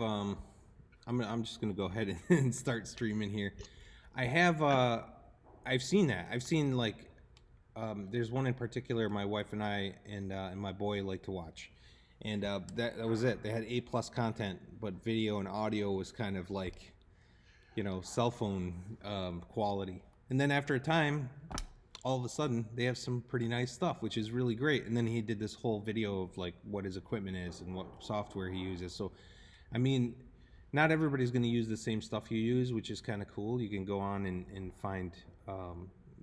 I'm just gonna go ahead and start streaming here. I have I've seen that. I've seen like there's one in particular my wife and I and my boy like to watch, and that was it. They had A+ content, but video and audio was kind of like cell phone quality. And then after a time, all of a sudden they have some pretty nice stuff, which is really great. And then he did this whole video of like what his equipment is and what software he uses. So I mean, not everybody's going to use the same stuff you use, which is kind of cool. You can go on and find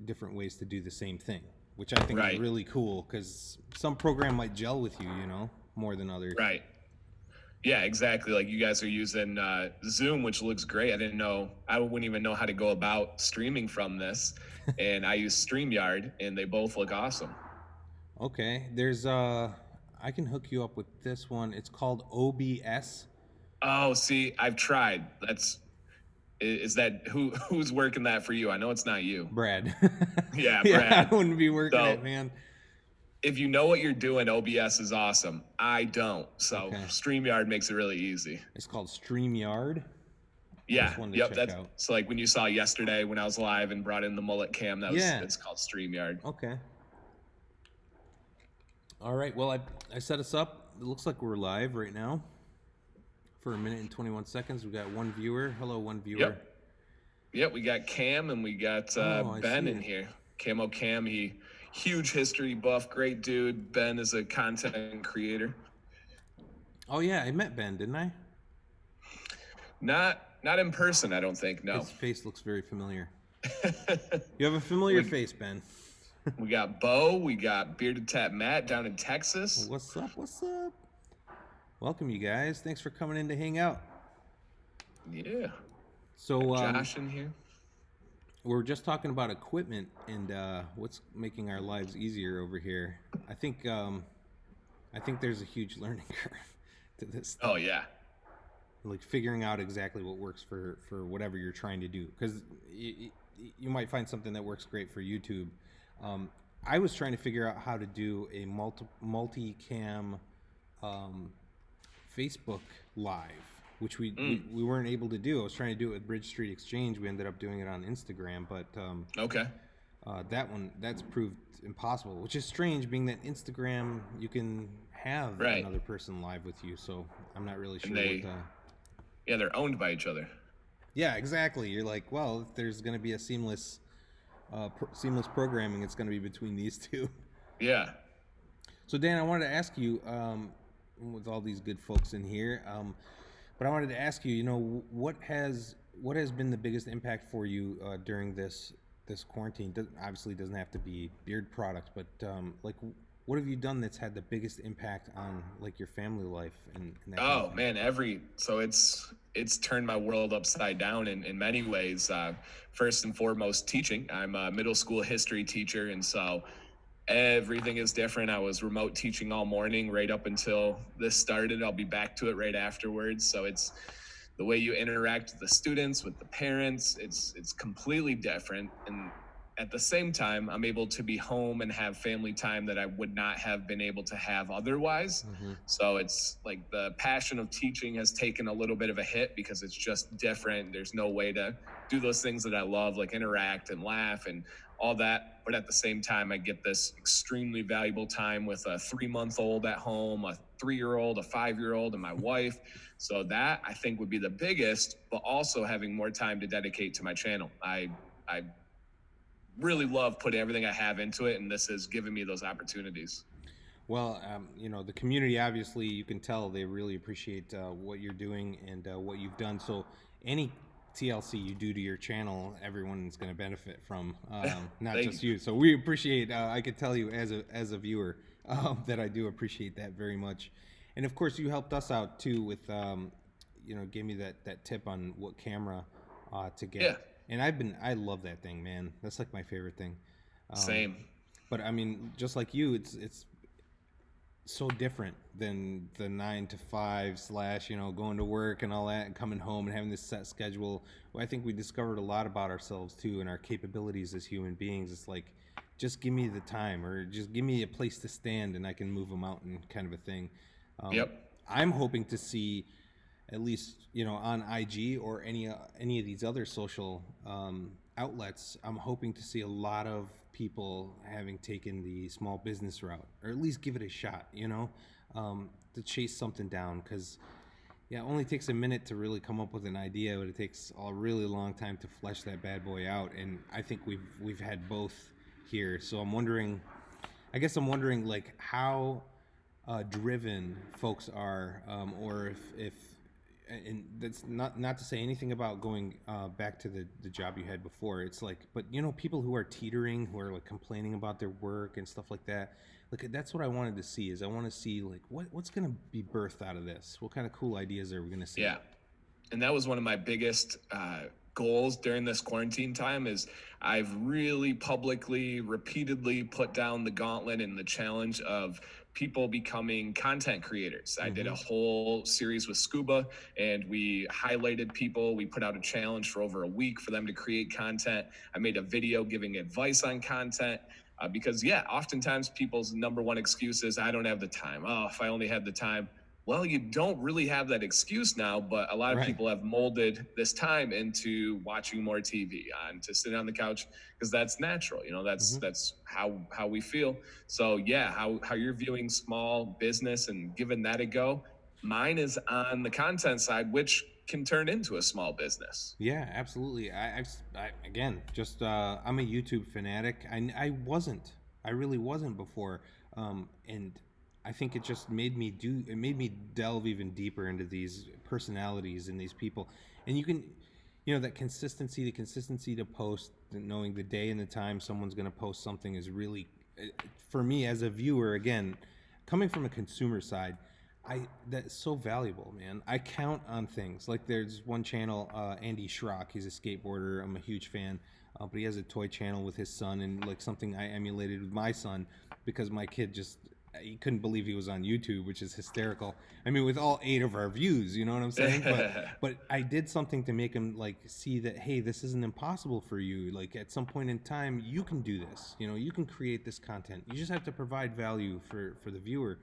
different ways to do the same thing, which I think is Right. really cool because some program might gel with you, more than others. Right. Yeah, exactly. Like you guys are using Zoom, which looks great. I wouldn't even know how to go about streaming from this. And I use StreamYard, and they both look awesome. Okay, there's I can hook you up with this one. It's called OBS. Oh, see, I've tried. Is that who's working that for you? I know it's not you. Brad. Yeah, Yeah, Brad. I wouldn't be working So, it, man. if you know what you're doing, OBS is awesome. I don't. So Okay. StreamYard makes it really easy. It's called StreamYard. Yeah. One to Yep. check out. So like when you saw yesterday when I was live and brought in the mullet cam, Yeah. it's called StreamYard. Okay. All right. Well, I set us up. It looks like we're live right now. For 1 minute and 21 seconds, we got one viewer. Hello, one viewer. Yep. We got Cam and we got Ben in here. Camo Cam, huge history buff, great dude. Ben is a content creator. Oh yeah, I met Ben, didn't I? Not in person, I don't think. No. His face looks very familiar. You have a familiar face, Ben. We got Bo. We got Bearded Tap Matt down in Texas. What's up? What's up? Welcome, you guys. Thanks for coming in to hang out. Yeah. So Josh in here. we're just talking about equipment and what's making our lives easier over here. I think there's a huge learning curve to this stuff. Oh yeah. Like figuring out exactly what works for whatever you're trying to do, because you might find something that works great for YouTube. I was trying to figure out how to do a multi-cam Facebook Live, which we weren't able to do. I was trying to do it with Bridge Street Exchange. We ended up doing it on Instagram, but Okay. that's proved impossible, which is strange, being that Instagram you can have another person live with you. So I'm not really sure. Yeah, they're owned by each other. Yeah, exactly. You're like, well, if there's going to be a seamless programming, it's going to be between these two. Yeah. So Dan, I wanted to ask you, with all these good folks in here, but I wanted to ask you, what has been the biggest impact for you during this quarantine? Obviously, it doesn't have to be beard products, but like, what have you done that's had the biggest impact on like your family life and that kind of thing? Man, so it's turned my world upside down in many ways. First and foremost, teaching. I'm a middle school history teacher, and so everything is different. I was remote teaching all morning right up until this started. I'll be back to it right afterwards. So it's the way you interact with the students, with the parents. It's completely different. And at the same time, I'm able to be home and have family time that I would not have been able to have otherwise. Mm-hmm. So it's like the passion of teaching has taken a little bit of a hit because it's just different. There's no way to do those things that I love, like interact and laugh and all that. But at the same time, I get this extremely valuable time with a 3-month-old at home, a 3-year-old, a 5-year-old, and my wife. So that I think would be the biggest, but also having more time to dedicate to my channel. I really love putting everything I have into it, and this has given me those opportunities. Well, the community, obviously, you can tell they really appreciate what you're doing and what you've done. So any TLC you do to your channel, everyone's going to benefit from, not just you. So we appreciate, I could tell you as a viewer that I do appreciate that very much. And of course, you helped us out too with, gave me that tip on what camera to get. Yeah. And I love that thing, man. That's like my favorite thing. Same. But I mean, just like you, it's so different than the 9 to 5 / going to work and all that and coming home and having this set schedule. Well, I think we discovered a lot about ourselves too and our capabilities as human beings. It's like, just give me the time, or just give me a place to stand and I can move a mountain, kind of a thing. Yep. I'm hoping to see at least on IG or any of these other social outlets, I'm hoping to see a lot of people having taken the small business route, or at least give it a shot, to chase something down. Because yeah, it only takes a minute to really come up with an idea, but it takes a really long time to flesh that bad boy out. And I think we've had both here. So I'm wondering like how driven folks are, or if and that's not to say anything about going back to the job you had before. It's like, but people who are teetering, who are like complaining about their work and stuff like that. Like that's what I wanted to see. Is I want to see like what's going to be birthed out of this. What kind of cool ideas are we going to see? Yeah. And that was one of my biggest goals during this quarantine time. Is I've really publicly, repeatedly put down the gauntlet and the challenge of people becoming content creators. I did a whole series with Scuba, and we highlighted people. We put out a challenge for over a week for them to create content. I made a video giving advice on content. Because oftentimes people's number one excuse is, I don't have the time. Oh, if I only had the time. Well, you don't really have that excuse now, but a lot of people have molded this time into watching more TV, and to sit on the couch, because that's natural. That's how we feel. So how you're viewing small business and giving that a go. Mine is on the content side, which can turn into a small business. Yeah, absolutely. I again, just I'm a YouTube fanatic. I wasn't. I really wasn't before, and I think it just made me delve even deeper into these personalities and these people. And you can, that consistency, the consistency to post, knowing the day and the time someone's going to post something is really, for me as a viewer, again, coming from a consumer side, that's so valuable, man. I count on things like there's one channel, Andy Schrock. He's a skateboarder. I'm a huge fan, but he has a toy channel with his son, and like something I emulated with my son because my kid he couldn't believe he was on YouTube, which is hysterical. I mean, with all 8 of our views, you know what I'm saying? But I did something to make him like see that, hey, this isn't impossible for you. Like at some point in time, you can do this. You can create this content. You just have to provide value for the viewer.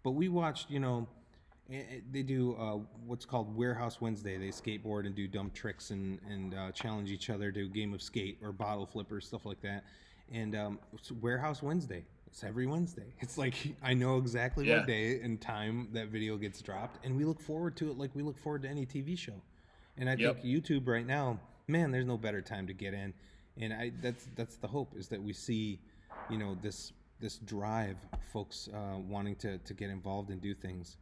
But we watched, they do what's called Warehouse Wednesday. They skateboard and do dumb tricks and challenge each other to a game of skate or bottle flippers, stuff like that. And it's Warehouse Wednesday. It's every Wednesday. It's like I know exactly what day and time that video gets dropped, and we look forward to it like we look forward to any TV show. And I think YouTube right now, man, there's no better time to get in. And that's the hope, is that we see, this drive, folks wanting to get involved and do things.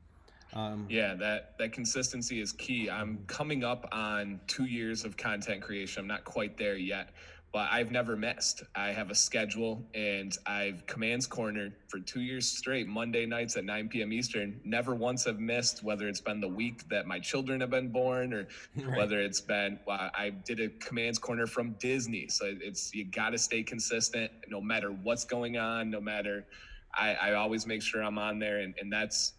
That consistency is key. I'm coming up on 2 years of content creation. I'm not quite there yet, but I've never missed. I have a schedule, and I've commands cornered for 2 years straight, Monday nights at 9 p.m. Eastern. Never once have missed, whether it's been the week that my children have been born, or whether it's been, I did a commands corner from Disney. So you got to stay consistent no matter what's going on, no matter, I always make sure I'm on there. And that's,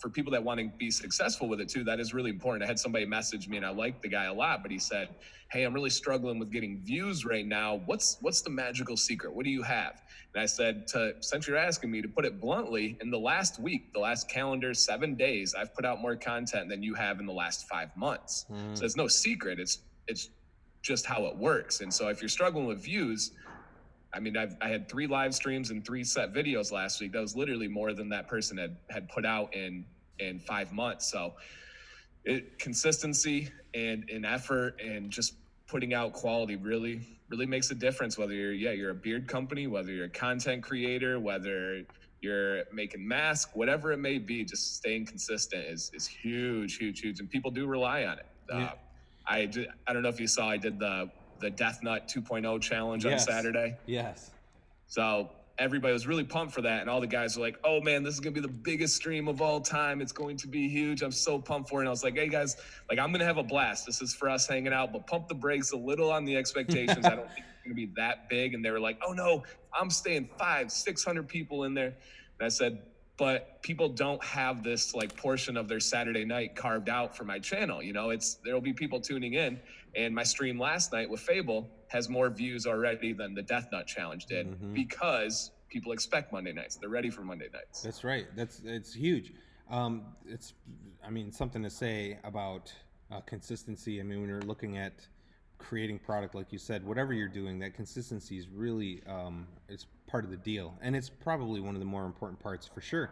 for people that want to be successful with it too, that is really important. I had somebody message me, and I liked the guy a lot, but he said, hey, I'm really struggling with getting views right now. What's the magical secret? What do you have? And I said, since you're asking me, to put it bluntly, in the last week, the last calendar 7 days, I've put out more content than you have in the last 5 months. So it's no secret. It's just how it works. And so if you're struggling with views, I mean, I had 3 live streams and 3 set videos last week. That was literally more than that person had put out in 5 months. So consistency and effort and just putting out quality really makes a difference, whether you're a beard company, whether you're a content creator, whether you're making masks, whatever it may be. Just staying consistent is huge, and people do rely on it. I don't know if you saw, I did the Death Nut 2.0 challenge on Saturday. Yes. So everybody was really pumped for that, and all the guys were like, oh man, this is gonna be the biggest stream of all time. It's going to be huge. I'm so pumped for it. And I was like, hey guys, like, I'm gonna have a blast. This is for us hanging out, but pump the brakes a little on the expectations. I don't think it's gonna be that big. And they were like, oh no, I'm staying 500-600 people in there. And I said, but people don't have this like portion of their Saturday night carved out for my channel. There'll be people tuning in, and my stream last night with Fable has more views already than the Death Nut challenge did, because people expect Monday nights. They're ready for Monday nights. That's right. It's huge. It's, I mean, something to say about consistency. I mean, when you're looking at creating product, like you said, whatever you're doing, that consistency is really it's part of the deal, and it's probably one of the more important parts for sure.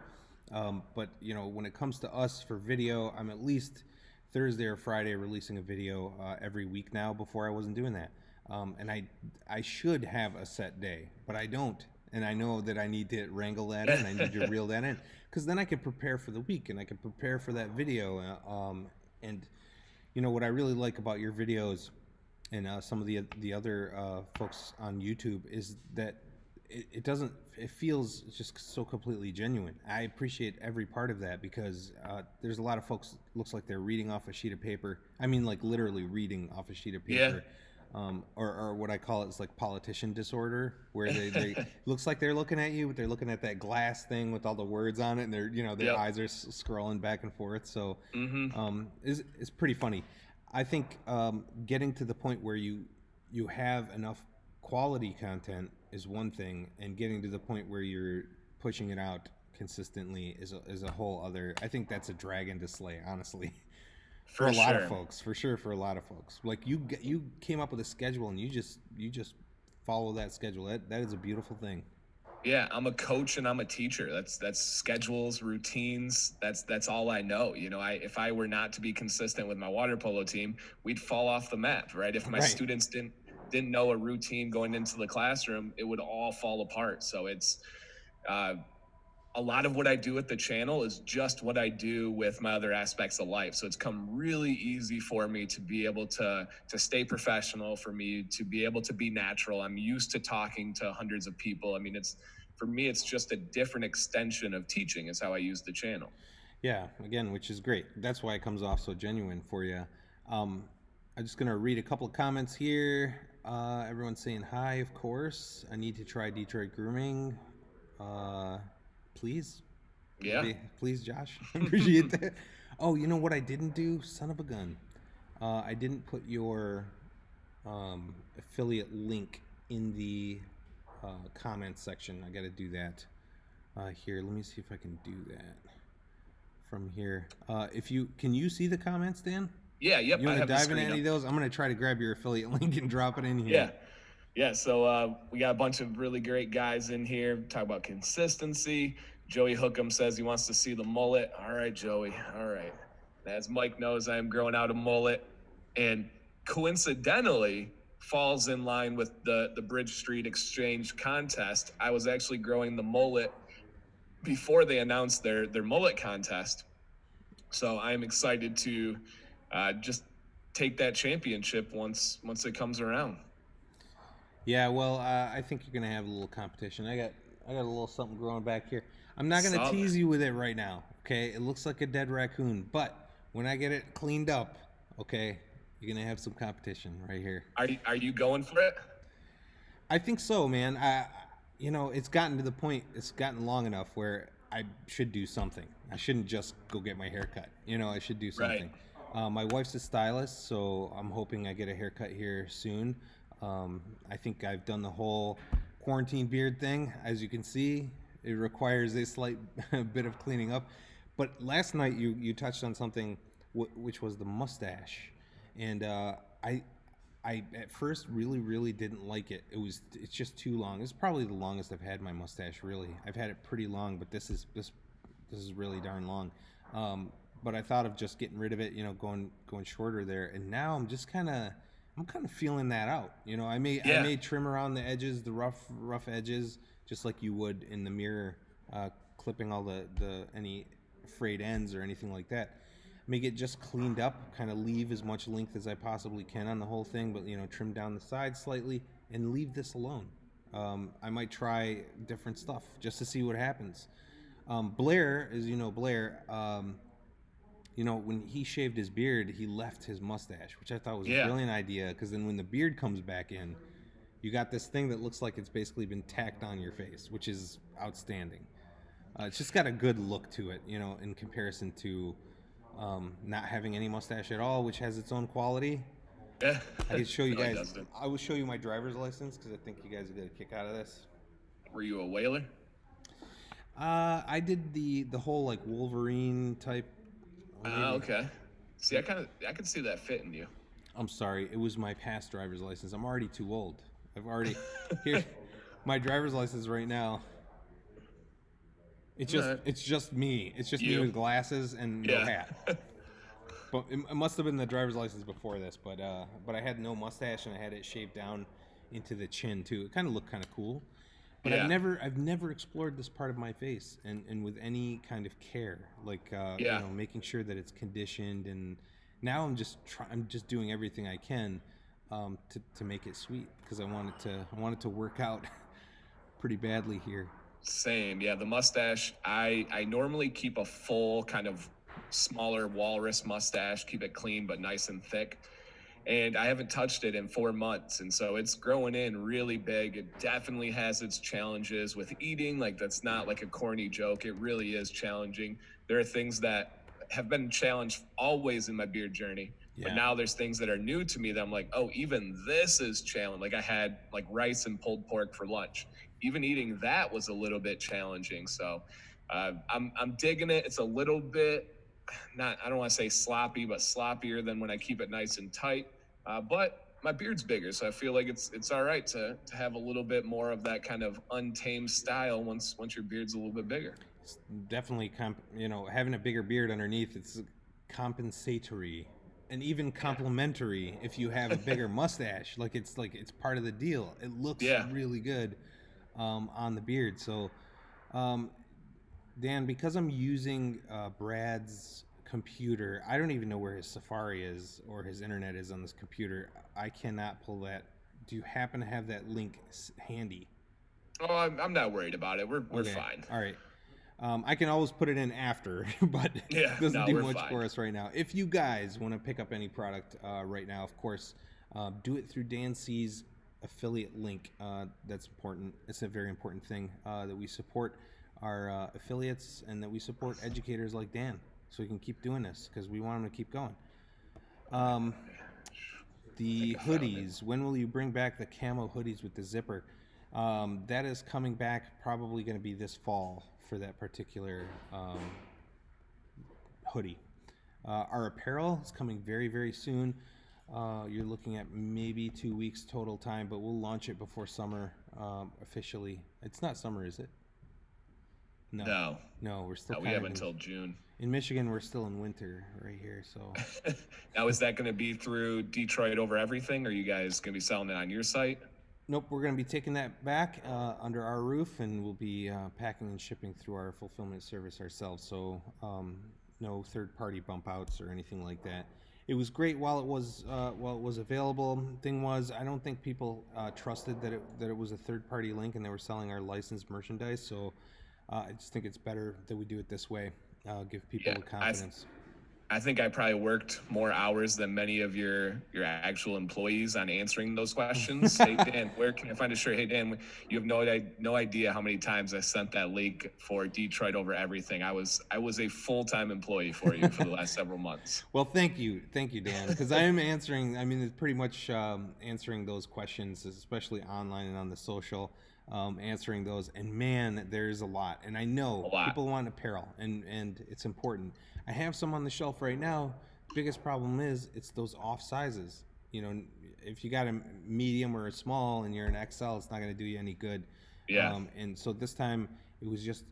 But you know, when it comes to us for video, I'm at least Thursday or Friday releasing a video every week now. Before I wasn't doing that, and I should have a set day, but I don't. And I know that I need to wrangle that in. I need to reel that in because then I can prepare for the week and I can prepare for that video. And you know what I really like about your videos and some of the other folks on YouTube is that it doesn't, it feels just so completely genuine. I appreciate every part of that because there's a lot of folks, looks like they're reading off a sheet of paper. I mean, like literally reading off a sheet of paper. Or what I call it is like politician disorder, where they looks like they're looking at you, but they're looking at that glass thing with all the words on it, and their eyes are scrolling back and forth. So it's pretty funny. I think getting to the point where you have enough quality content is one thing, and getting to the point where you're pushing it out consistently is a whole other. I think that's a dragon to slay, honestly. For a lot of folks, for sure. For a lot of folks, like you came up with a schedule and you just follow that schedule. That is a beautiful thing. Yeah, I'm a coach and I'm a teacher. That's schedules, routines. That's all I know. You know, if I were not to be consistent with my water polo team, we'd fall off the map, right? If my students didn't know a routine going into the classroom, it would all fall apart. So it's a lot of what I do at the channel is just what I do with my other aspects of life. So it's come really easy for me to be able to stay professional, for me to be able to be natural. I'm used to talking to hundreds of people. I mean, for me, it's just a different extension of teaching is how I use the channel. Yeah, again, which is great. That's why it comes off so genuine for you. I'm just going to read a couple of comments here. Everyone's saying hi, of course. I need to try Detroit Grooming. Please. Yeah. Please, Josh. I appreciate that. Oh, you know what I didn't do? Son of a gun. I didn't put your affiliate link in the comments section. I got to do that. Here, let me see if I can do that from here. Can you see the comments, Dan? Yeah, yep. You want to dive into any of those? I'm going to try to grab your affiliate link and drop it in here. Yeah, so we got a bunch of really great guys in here. Talk about consistency. Joey Hookham says he wants to see the mullet. All right, Joey. All right. As Mike knows, I am growing out a mullet. And coincidentally, falls in line with the Bridge Street Exchange contest. I was actually growing the mullet before they announced their mullet contest. So I'm excited to just take that championship once it comes around. Yeah, well, I think you're gonna have a little competition. I got a little something growing back here. I'm not gonna tease you with it right now. Okay, it looks like a dead raccoon, but when I get it cleaned up, okay, you're gonna have some competition right here. Are you going for it? I think so, man. It's gotten to the point. It's gotten long enough where I should do something. I shouldn't just go get my hair cut. I should do something. Right. My wife's a stylist, so I'm hoping I get a haircut here soon. I think I've done the whole quarantine beard thing. As you can see, it requires a slight bit of cleaning up. But last night you touched on something which was the mustache. And I at first really didn't like it. It's just too long. It's probably the longest I've had my mustache, really. I've had it pretty long, but this is really darn long. But I thought of just getting rid of it, going shorter there. And now I'm kind of feeling that out. I may trim around the edges, the rough edges, just like you would in the mirror, clipping all the any frayed ends or anything like that. Make it just cleaned up, kind of leave as much length as I possibly can on the whole thing, but trim down the sides slightly and leave this alone. I might try different stuff just to see what happens. Blair, as you know, when he shaved his beard, he left his mustache, which I thought was a brilliant idea, because then when the beard comes back in, you got this thing that looks like it's basically been tacked on your face, which is outstanding. It's just got a good look to it, in comparison to not having any mustache at all, which has its own quality. Yeah. I can show you guys. I will show you my driver's license because I think you guys will get a kick out of this. Were you a whaler? I did the whole like Wolverine type. Or maybe Okay. See, I can see that fitting you. I'm sorry, it was my past driver's license. I'm already too old. I've already here my driver's license right now. All right. It's just me. It's just me You. with glasses and no Yeah. hat. But it must have been the driver's license before this. But I had no mustache and I had it shaved down into the chin too. It kind of looked kind of cool. But Yeah. I've never explored this part of my face and with any kind of care, like Yeah. making sure that it's conditioned. And now I'm just doing everything I can to make it sweet because I want it to work out pretty badly here. Same. Yeah. The mustache. I normally keep a full kind of smaller walrus mustache, keep it clean but nice and thick. And I haven't touched it in 4 months. And so it's growing in really big. It definitely has its challenges with eating. Like, that's not like a corny joke. It really is challenging. There are things that have been challenged always in my beard journey. But Yeah. now there's things that are new to me that I'm like, oh, even this is challenging. Like, I had like rice and pulled pork for lunch. Even eating that was a little bit challenging. So I'm digging it. It's a little bit not, I don't want to say sloppy, but sloppier than when I keep it nice and tight. But my beard's bigger, so I feel like it's all right to have a little bit more of that kind of untamed style once your beard's a little bit bigger. It's definitely having a bigger beard underneath. It's compensatory and even complimentary if you have a bigger mustache. Like it's part of the deal. It looks Yeah. really good on the beard. So, Dan, because I'm using Brad's computer, I don't even know where his Safari is or his internet is on this computer. I cannot pull that. Do you happen to have that link handy? Oh, I'm not worried about it. We're Okay. fine. All right. I can always put it in after, but Yeah, it doesn't no, do we're much fine. for us right now. If you guys want to pick up any product right now, of course, do it through Dan C's affiliate link. That's important. It's a very important thing that we support our affiliates and that we support educators like Dan so we can keep doing this because we want them to keep going. The I found it. hoodies. When will you bring back the camo hoodies with the zipper? That is coming back probably going to be this fall for that particular hoodie. Our apparel is coming very, very soon. You're looking at maybe 2 weeks total time, but we'll launch it before summer officially. It's not summer, is it? No. No, we're still No, we kind have of until June. in Michigan. We're still in winter right here, so Now, is that going to be through Detroit over everything? Or are you guys going to be selling it on your site? nope. We're going to be taking that back under our roof, and we'll be packing and shipping through our fulfillment service ourselves. So no third-party bump outs or anything like that. It was great while it was available. Thing was, I don't think people trusted that it was a third-party link and they were selling our licensed merchandise. So I just think it's better that we do it this way. Give people Yeah, the confidence. I think I probably worked more hours than many of your actual employees on answering those questions. Hey Dan, where can I find a shirt? Hey Dan, you have no idea how many times I sent that link for Detroit over everything. I was a full-time employee for you for the last several months. Well, thank you, Dan, because I am answering. I mean, it's pretty much answering those questions, especially online and on the social, answering those. And man, there's a lot. And I know A lot. people want apparel, and it's important. I have some on the shelf right now. Biggest problem is it's those off sizes. You know, if you got a medium or a small and you're an XL, it's not going to do you any good. Yeah. And so this time it was just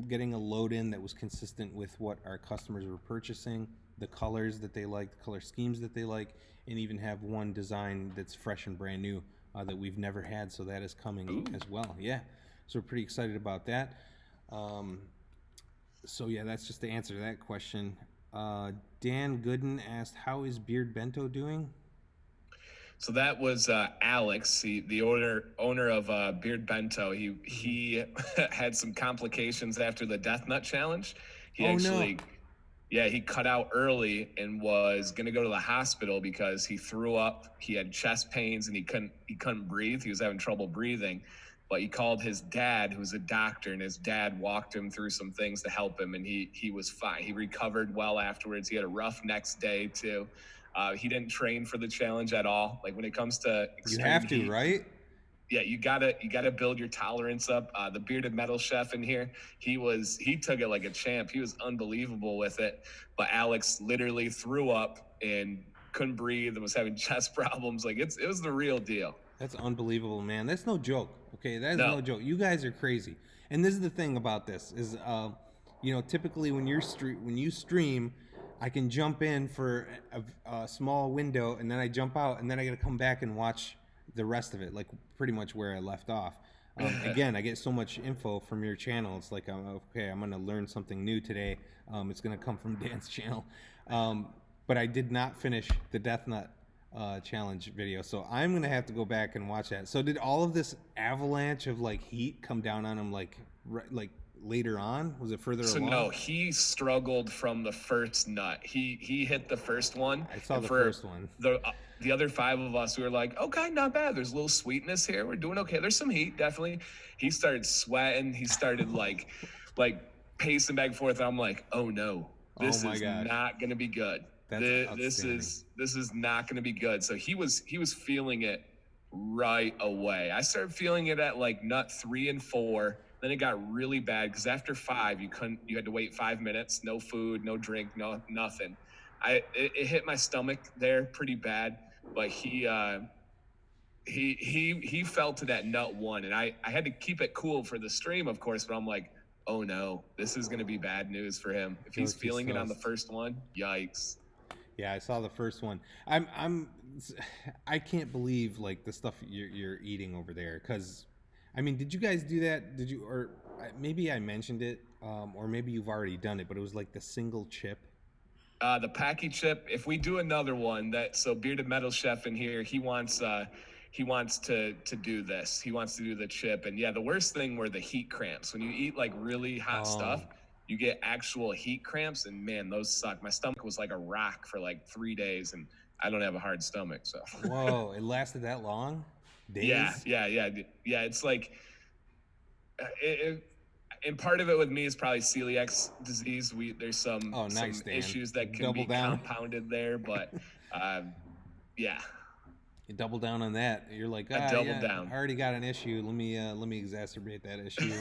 getting a load in that was consistent with what our customers were purchasing, the colors that they like, the color schemes that they like, and even have one design that's fresh and brand new that we've never had. So that is coming as well. Yeah. So we're pretty excited about that. So yeah, that's just the answer to that question. Dan Gooden asked, "How is Beard Bento doing?" So that was Alex, the owner of Beard Bento. He had some complications after the Death Nut Challenge. He Oh, no. actually, yeah, he cut out early and was gonna go to the hospital because he threw up. He had chest pains and he couldn't breathe. He was having trouble breathing. But he called his dad, who's a doctor, and his dad walked him through some things to help him, and he was fine. He recovered well afterwards. He had a rough next day too. He didn't train for the challenge at all. Like, when it comes to You extreme have to, heat, right? yeah, you gotta build your tolerance up. The bearded metal chef in here, he took it like a champ. He was unbelievable with it. But Alex literally threw up and couldn't breathe and was having chest problems. Like it was the real deal. That's unbelievable, man. That's no joke. Okay, that is No. no joke. You guys are crazy. And this is the thing about this is, typically when you stream, I can jump in for a small window, and then I jump out, and then I got to come back and watch the rest of it, like pretty much where I left off. Again, I get so much info from your channel. It's like, okay, I'm gonna learn something new today. It's gonna come from Dan's channel. But I did not finish the Death Nut challenge video, so I'm gonna have to go back and watch that. So did all of this avalanche of like heat come down on him like later on? Was it further along? No, he struggled from the first nut. He hit the first one. I saw the first one. The other 5 of us, we were like, okay, not bad. There's a little sweetness here. We're doing okay. There's some heat, definitely. He started sweating. He started like pacing back and forth. And I'm like, oh no, this is not gonna be good. This is not going to be good. So he was feeling it right away. I started feeling it at like nut 3 and 4. Then it got really bad because after 5, you had to wait 5 minutes, no food, no drink, nothing. It hit my stomach there pretty bad, but he felt it at nut 1, and I had to keep it cool for the stream, of course. But I'm like, oh no, this is going to be bad news for him if he's feeling it on the first one. Yikes. Yeah, I saw the first one. I can't believe like the stuff you're eating over there. Cause, I mean, did you guys do that? Did you, or maybe I mentioned it, or maybe you've already done it, but it was like the single chip. The Packy chip. If we do another one, so Bearded Metal Chef in here, he wants to do this. He wants to do the chip, and yeah, the worst thing were the heat cramps when you eat like really hot stuff. You get actual heat cramps, and man, those suck. My stomach was like a rock for like 3 days, and I don't have a hard stomach, so. Whoa, it lasted that long? Days? Yeah. It's like, and part of it with me is probably celiac disease. There's some issues that can be compounded there, but yeah. You double down on that. You're like, down. I already got an issue. Let me exacerbate that issue.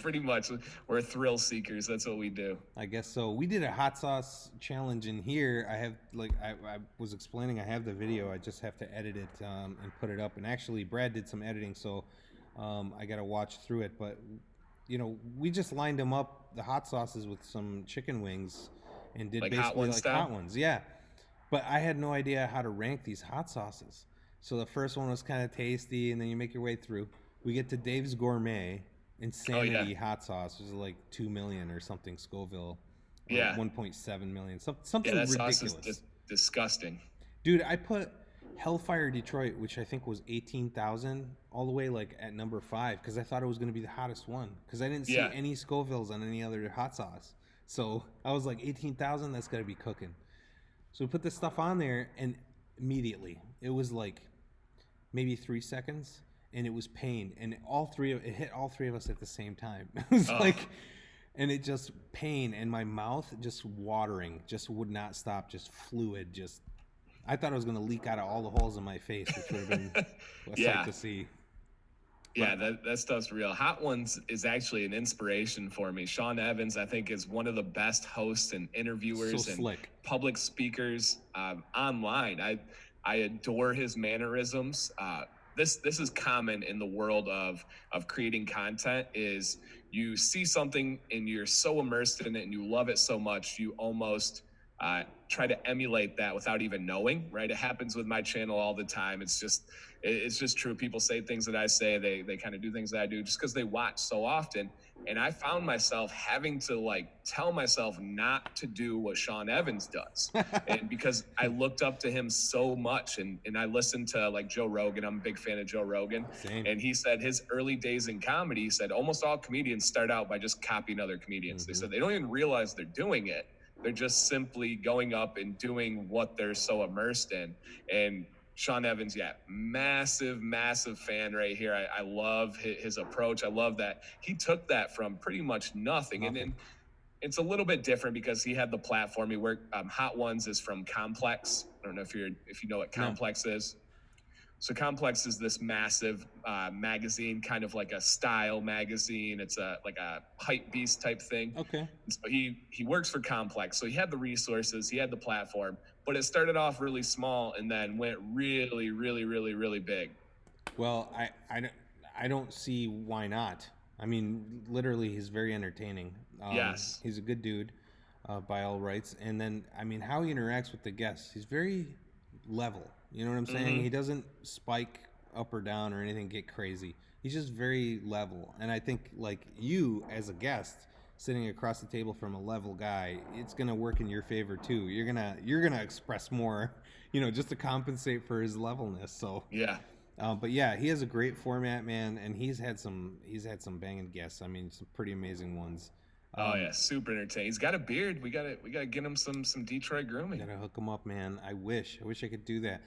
Pretty much, we're thrill seekers. That's what we do. I guess so. We did a hot sauce challenge in here. I have I was explaining. I have the video. I just have to edit it and put it up. And actually, Brad did some editing, so I got to watch through it. But we just lined them up, the hot sauces, with some chicken wings, and did basically hot ones. Yeah. But I had no idea how to rank these hot sauces. So the first one was kind of tasty, and then you make your way through. We get to Dave's Gourmet Insanity hot sauce, which is like 2 million or something Scoville. Yeah. 1.7 million. Something that ridiculous. Sauce is disgusting. Dude, I put Hellfire Detroit, which I think was 18,000, all the way like at number 5, because I thought it was going to be the hottest one, because I didn't see any Scovilles on any other hot sauce. So I was like, 18,000, that's got to be cooking. So we put this stuff on there, and immediately it was like maybe 3 seconds, and it was pain, and it hit all three of us at the same time. It was and it just pain, and my mouth just watering, just would not stop, just fluid, just. I thought it was going to leak out of all the holes in my face, which would have been a sight to see. Yeah, that stuff's real. Hot Ones is actually an inspiration for me. Sean Evans, I think, is one of the best hosts and interviewers and public speakers online. I adore his mannerisms. This is common in the world of creating content. Is you see something and you're so immersed in it and you love it so much, you almost try to emulate that without even knowing, right? It happens with my channel all the time. It's just true. People say things that I say, they kind of do things that I do just because they watch so often. And I found myself having to tell myself not to do what Sean Evans does. And because I looked up to him so much, and I listened to Joe Rogan. I'm a big fan of Joe Rogan. Same. And he said his early days in comedy, he said almost all comedians start out by just copying other comedians. Mm-hmm. They said they don't even realize they're doing it. They're just simply going up and doing what they're so immersed in. And Sean Evans, massive, massive fan right here. I love his approach. I love that he took that from pretty much nothing. And it's a little bit different because he had the platform. He worked, Hot Ones is from Complex. I don't know if you know what Complex is. So Complex is this massive magazine, kind of like a style magazine. It's like a hype beast type thing. Okay. And so he works for Complex. So he had the resources, he had the platform, but it started off really small and then went really, really, really, really big. Well, I don't see why not. I mean, literally, he's very entertaining. Yes. He's a good dude, by all rights. And then, I mean, how he interacts with the guests, he's very level. You know what I'm saying? He doesn't spike up or down or anything, get crazy. He's just very level. And I think, like, you as a guest sitting across the table from a level guy, it's gonna work in your favor too. You're gonna express more, just to compensate for his levelness. So Yeah. but yeah, he has a great format, man, and he's had some banging guests. I mean, some pretty amazing ones. Oh yeah, super entertaining. He's got a beard. We gotta get him some Detroit grooming. Gotta hook him up, man. I wish I could do that.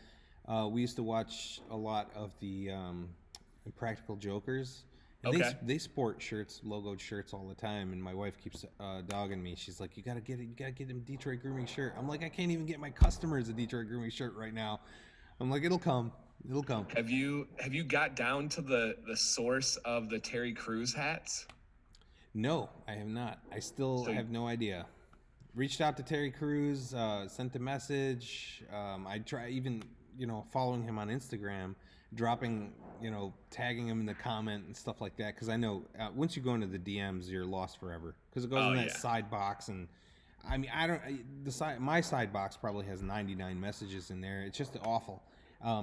We used to watch a lot of the Impractical Jokers. And Okay. they sport shirts, logoed shirts all the time, and my wife keeps dogging me. She's like, you gotta get him a Detroit grooming shirt. I'm like, I can't even get my customers a Detroit grooming shirt right now. I'm like, it'll come. Have you got down to the source of the Terry Crews hats? No, I have not. I still So have no idea. Reached out to Terry Crews, sent a message. I try even, following him on Instagram, dropping, tagging him in the comment and stuff like that. Because I know once you go into the DMs, you're lost forever. Because it goes in that side box, and I mean, my side box probably has 99 messages in there. It's just awful.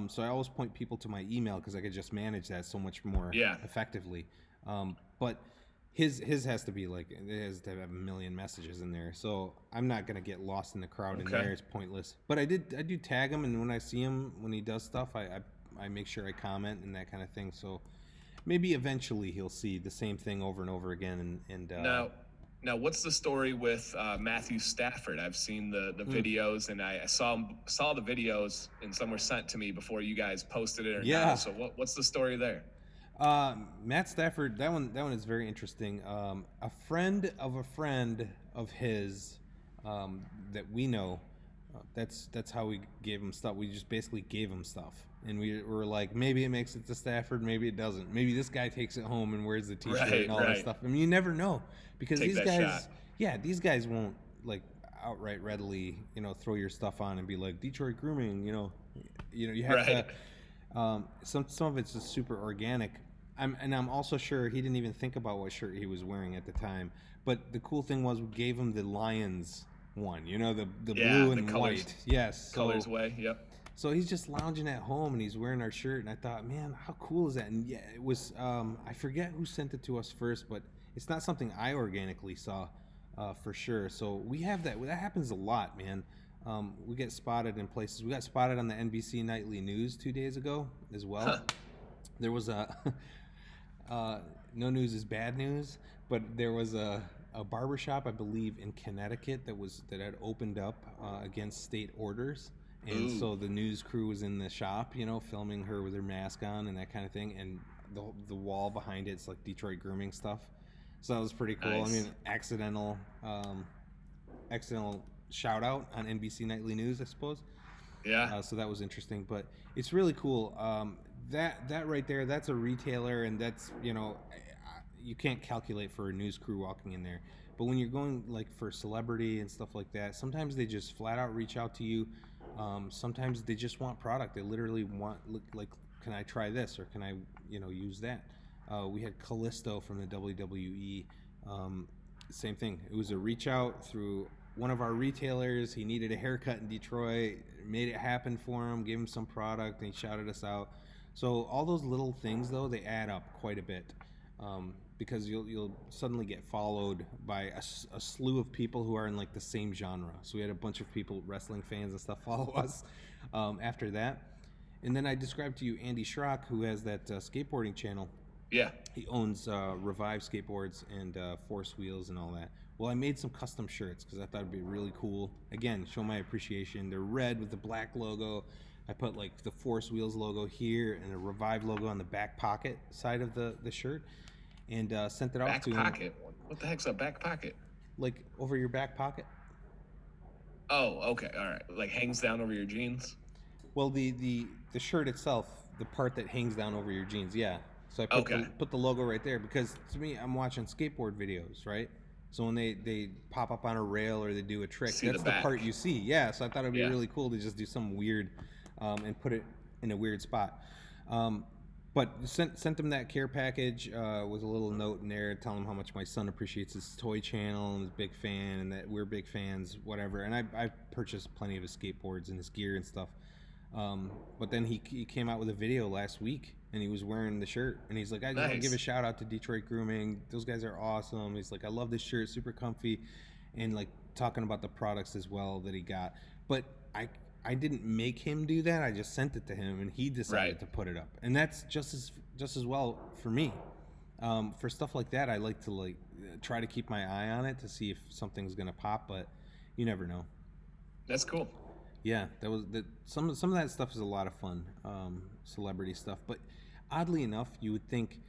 So I always point people to my email because I could just manage that so much more effectively. But his has to be like, it has to have a million messages in there. So I'm not gonna get lost in the crowd in there. It's pointless. But I do tag him, and when I see him when he does stuff, I make sure I comment and that kind of thing. So maybe eventually he'll see the same thing over and over again. And Now, what's the story with Matthew Stafford? I've seen the videos, and I saw the videos, and some were sent to me before you guys posted it. So what's the story there? Matt Stafford, that one is very interesting. A friend of his that we know, that's how we gave him stuff. We just basically gave him stuff, and we were like, maybe it makes it to Stafford, maybe it doesn't. Maybe this guy takes it home and wears the T-shirt and all that stuff. I mean, you never know, because these guys won't like outright readily, throw your stuff on and be like Detroit grooming. You have to. Some of it's just super organic. I'm also sure he didn't even think about what shirt he was wearing at the time. But the cool thing was, we gave him the Lions one, the blue and colors, white. Yes. Colors way. Yep. So he's just lounging at home and he's wearing our shirt, and I thought, man, how cool is that? And yeah, it was. I forget who sent it to us first, but it's not something I organically saw, for sure. So we have that. That happens a lot, man. We get spotted in places. We got spotted on the NBC Nightly News 2 days ago as well. Huh. There was a no news is bad news, but there was a barbershop, I believe, in Connecticut that had opened up against state orders, and so the news crew was in the shop, filming her with her mask on and that kind of thing, and the wall behind it's like Detroit grooming stuff. So that was pretty cool. Nice. I mean, accidental shout out on NBC Nightly News, I suppose. Yeah. So that was interesting, but it's really cool. That right there, that's a retailer, and that's, you can't calculate for a news crew walking in there. But when you're going like for celebrity and stuff like that, sometimes they just flat out reach out to you. Sometimes they just want product. They literally want, like, can I try this, or can I, use that? We had Callisto from the WWE. Same thing. It was a reach out through one of our retailers. He needed a haircut in Detroit, made it happen for him, gave him some product, and he shouted us out. So all those little things, though, they add up quite a bit, because you'll suddenly get followed by a slew of people who are in like the same genre. So we had a bunch of people, wrestling fans and stuff, follow us after that. And then I described to you Andy Schrock, who has that skateboarding channel. Yeah. He owns Revive skateboards and Force wheels and all that. Well, I made some custom shirts because I thought it'd be really cool. Again, show my appreciation. They're red with the black logo. I put like the Force Wheels logo here and a Revive logo on the back pocket side of the shirt, and sent it off to him. Back pocket? What the heck's a back pocket? Like over your back pocket. Oh, okay, all right. Like hangs down over your jeans? Well, the shirt itself, the part that hangs down over your jeans. Yeah. So I put the logo right there because to me, I'm watching skateboard videos, right? So when they pop up on a rail or they do a trick, See that's the part you see. Yeah. So I thought it'd be really cool to just do something weird, and put it in a weird spot. But sent them that care package with a little note in there telling him how much my son appreciates his toy channel and is a big fan and that we're big fans, whatever. And I've purchased plenty of his skateboards and his gear and stuff. But then he came out with a video last week and he was wearing the shirt and he's like, I just want to give a shout out to Detroit Grooming. Those guys are awesome. He's like, I love this shirt, super comfy, and like talking about the products as well that he got. But I didn't make him do that. I just sent it to him and he decided to put it up. And that's just as well for me. For stuff like that, I like to try to keep my eye on it to see if something's gonna pop, but you never know. That's cool. Yeah, some of that stuff is a lot of fun, celebrity stuff. But oddly enough, you would think,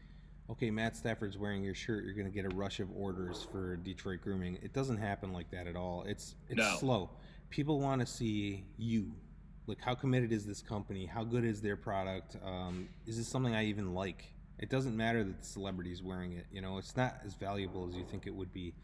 okay, Matt Stafford's wearing your shirt, you're going to get a rush of orders for Detroit Grooming. It doesn't happen like that at all. It's slow. People want to see you. Like, how committed is this company? How good is their product? Is this something I even like? It doesn't matter that the celebrity's wearing it. You know, it's not as valuable as you think it would be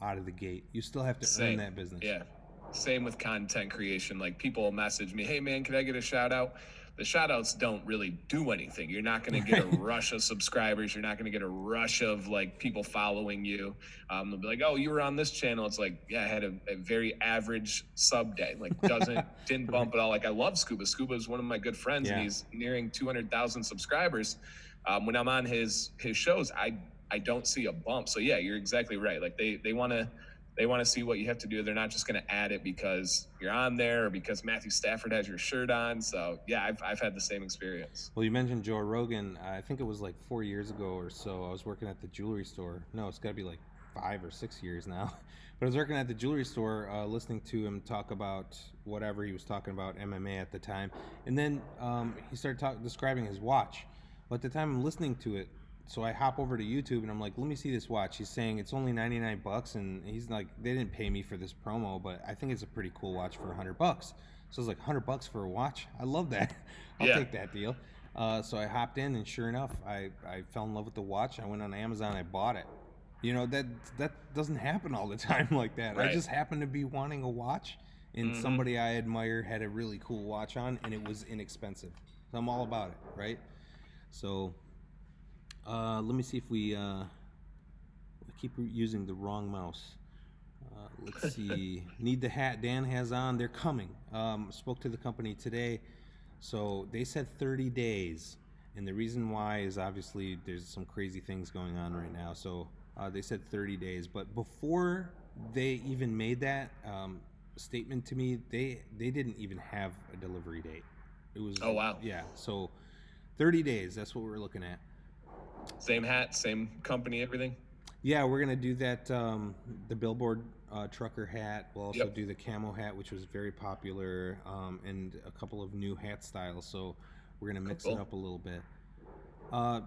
out of the gate. You still have to earn that business. Yeah. Same with content creation. Like, people message me, hey man, can I get a shout out? The shout outs don't really do anything. You're not going to get a rush of subscribers. You're not going to get a rush of like people following you. They'll be like, oh, you were on this channel. It's like, yeah, I had a very average sub day. Like, didn't bump at all. Like, I love Scuba. Scuba is one of my good friends and he's nearing 200,000 subscribers. When I'm on his shows, I don't see a bump. So yeah, you're exactly right. Like, they want to see what you have to do. They're not just going to add it because you're on there or because Matthew Stafford has your shirt on. So yeah, I've had the same experience. Well, you mentioned Joe Rogan. I think it was like 4 years ago or so. I was working at the jewelry store. No, it's got to be like 5 or 6 years now. But I was working at the jewelry store, listening to him talk about whatever he was talking about, MMA at the time. And then he started describing his watch. Well, at the time I'm listening to it, so I hop over to YouTube and I'm like, let me see this watch. He's saying it's only $99, and he's like, they didn't pay me for this promo, but I think it's a pretty cool watch for $100. So I was like, $100 for a watch? I love that. I'll take that deal. So I hopped in, and sure enough, I fell in love with the watch. I went on Amazon, I bought it. You know, that doesn't happen all the time like that. Right. I just happened to be wanting a watch, and somebody I admire had a really cool watch on, and it was inexpensive. So I'm all about it, right? So let me see if we keep using the wrong mouse. Let's see. Need the hat Dan has on. They're coming. Spoke to the company today. So they said 30 days. And the reason why is obviously there's some crazy things going on right now. So they said 30 days. But before they even made that statement to me, they didn't even have a delivery date. It was, oh, wow. Yeah. So 30 days. That's what we're looking at. Same hat, same company, everything? Yeah, we're going to do that, the Billboard trucker hat. We'll also do the Camo hat, which was very popular, and a couple of new hat styles. So we're going to mix it up a little bit.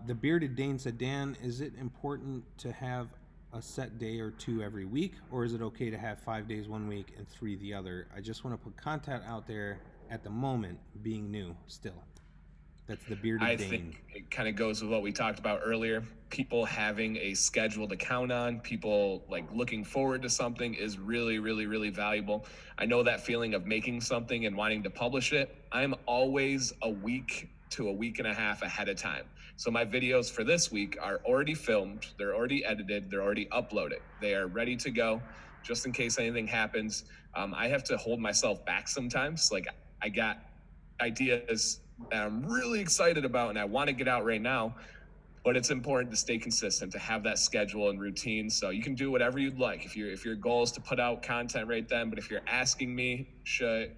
The Bearded Dane said, Dan, is it important to have a set day or two every week, or is it okay to have 5 days one week and 3 the other? I just want to put content out there at the moment, being new still. That's the Bearded Dane. I think it kind of goes with what we talked about earlier. People having a schedule to count on, people like looking forward to something is really, really, really valuable. I know that feeling of making something and wanting to publish it. I'm always a week to a week and a half ahead of time. So my videos for this week are already filmed, they're already edited, they're already uploaded. They are ready to go just in case anything happens. I have to hold myself back sometimes. Like, I got ideas that I'm really excited about and I want to get out right now, but it's important to stay consistent, to have that schedule and routine. So you can do whatever you'd like. If your goal is to put out content right then, but if you're asking me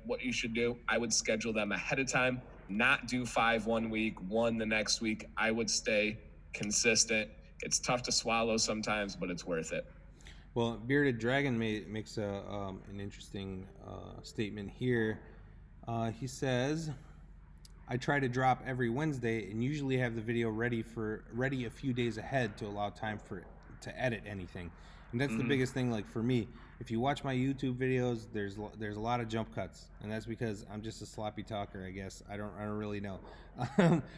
what you should do, I would schedule them ahead of time, not do 5 1 week, 1 the next week. I would stay consistent. It's tough to swallow sometimes, but it's worth it. Well, Bearded Dragon makes an interesting statement here. He says, I try to drop every Wednesday and usually have the video ready a few days ahead to allow time to edit anything. And that's the biggest thing. Like for me, if you watch my YouTube videos, there's a lot of jump cuts, and that's because I'm just a sloppy talker. I guess I don't really know.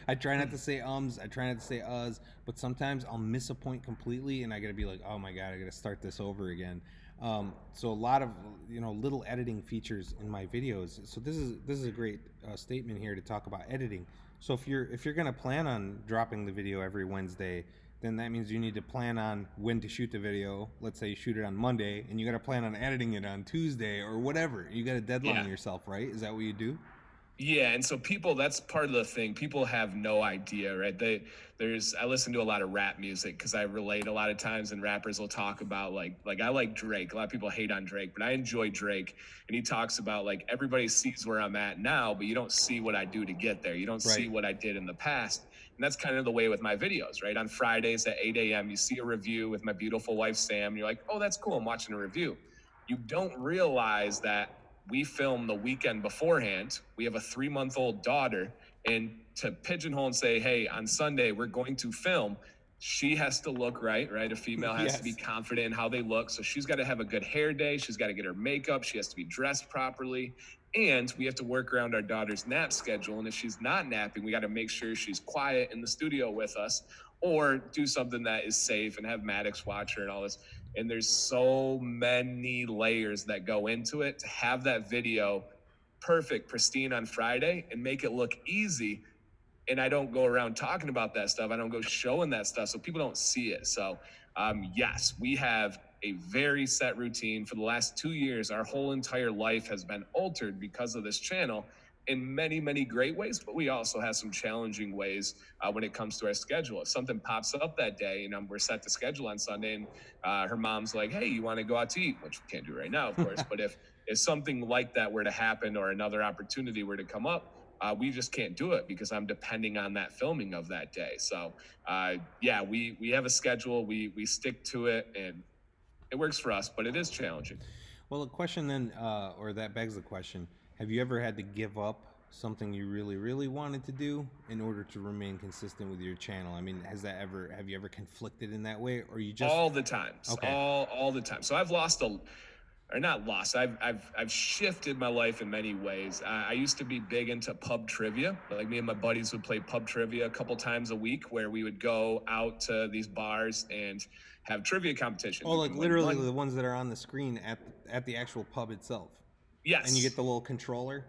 I try not to say ums. I try not to say uhs. But sometimes I'll miss a point completely, and I gotta be like, oh my god, I gotta start this over again. So a lot of little editing features in my videos. So this is a great statement here to talk about editing. So if you're gonna plan on dropping the video every Wednesday, then that means you need to plan on when to shoot the video. Let's say you shoot it on Monday, and you got to plan on editing it on Tuesday or whatever. You got to deadline yourself, right? Is that what you do? Yeah, and so people, that's part of the thing. People have no idea, right? I listen to a lot of rap music because I relate a lot of times, and rappers will talk about like I like Drake. A lot of people hate on Drake, but I enjoy Drake, and he talks about like everybody sees where I'm at now, but you don't see what I do to get there. You don't see what I did in the past. And that's kind of the way with my videos, right? On Fridays at 8 a.m., you see a review with my beautiful wife, Sam, and you're like, oh, that's cool. I'm watching a review. You don't realize that we film the weekend beforehand. We have a 3-month-old daughter, and to pigeonhole and say, hey, on Sunday, we're going to film, she has to look right? A female has to be confident in how they look. So she's got to have a good hair day. She's got to get her makeup. She has to be dressed properly. And we have to work around our daughter's nap schedule. And if she's not napping, we got to make sure she's quiet in the studio with us, or do something that is safe and have Maddox watch her and all this. And there's so many layers that go into it to have that video perfect, pristine on Friday and make it look easy. And I don't go around talking about that stuff. I don't go showing that stuff, so people don't see it. So yes, we have a very set routine. For the last 2 years, our whole entire life has been altered because of this channel in many, many great ways, but we also have some challenging ways when it comes to our schedule. If something pops up that day and we're set to schedule on Sunday, and her mom's like, hey, you want to go out to eat? Which we can't do right now, of course. But if something like that were to happen or another opportunity were to come up, we just can't do it because I'm depending on that filming of that day. So yeah, we have a schedule, we stick to it, and it works for us, but it is challenging. Well, the question then, or that begs the question: have you ever had to give up something you really, really wanted to do in order to remain consistent with your channel? I mean, have you ever conflicted in that way, or you just all the time? Okay. All the time. So I've not lost. I've shifted my life in many ways. I used to be big into pub trivia. Like me and my buddies would play pub trivia a couple times a week, where we would go out to these bars and have trivia competitions. Oh, like literally the ones that are on the screen at the actual pub itself. Yes. And you get the little controller.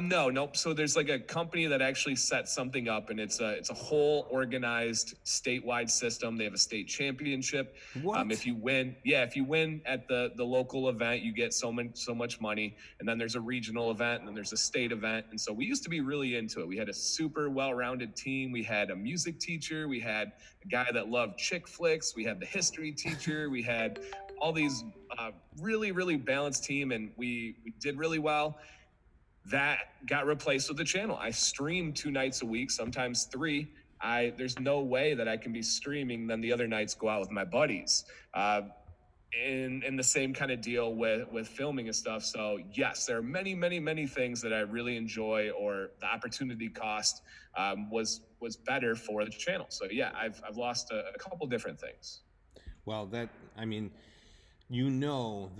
Nope. So there's like a company that actually sets something up, and it's a whole organized statewide system. They have a state championship. What? If you win at the local event, you get so much money, and then there's a regional event, and then there's a state event. And so we used to be really into it. We had a super well-rounded team. We had a music teacher. We had a guy that loved chick flicks. We had the history teacher. We had all these really, really balanced team, and we did really well. That got replaced with the channel. I stream 2 nights a week, sometimes 3. There's no way that I can be streaming, then the other nights go out with my buddies. In the same kind of deal with filming and stuff. So yes, there are many, many, many things that I really enjoy, or the opportunity cost was better for the channel. So yeah, I've lost a couple different things. Well, the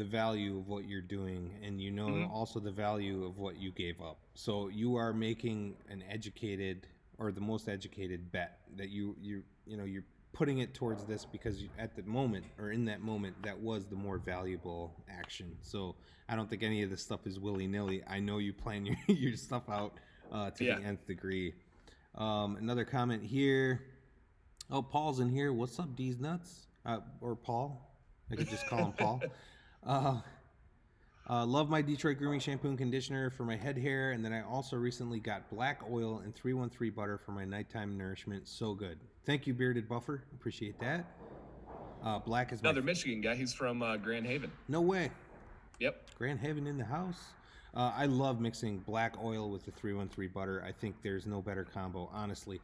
value of what you're doing, and also the value of what you gave up. So you are making an educated, or the most educated bet that you're putting it towards this because at the moment, or in that moment, that was the more valuable action. So I don't think any of this stuff is willy-nilly. I know you plan your stuff out to the nth degree. Another comment here. Oh, Paul's in here. What's up, D's nuts? Or Paul. I could just call him Paul. Love my Detroit Grooming shampoo and conditioner for my head hair, and then I also recently got black oil and 313 butter for my nighttime nourishment. So good. Thank you, Bearded Buffer. Appreciate that. Black is another Michigan guy. He's from Grand Haven. No way. Yep. Grand Haven in the house. I love mixing black oil with the 313 butter. I think there's no better combo, honestly.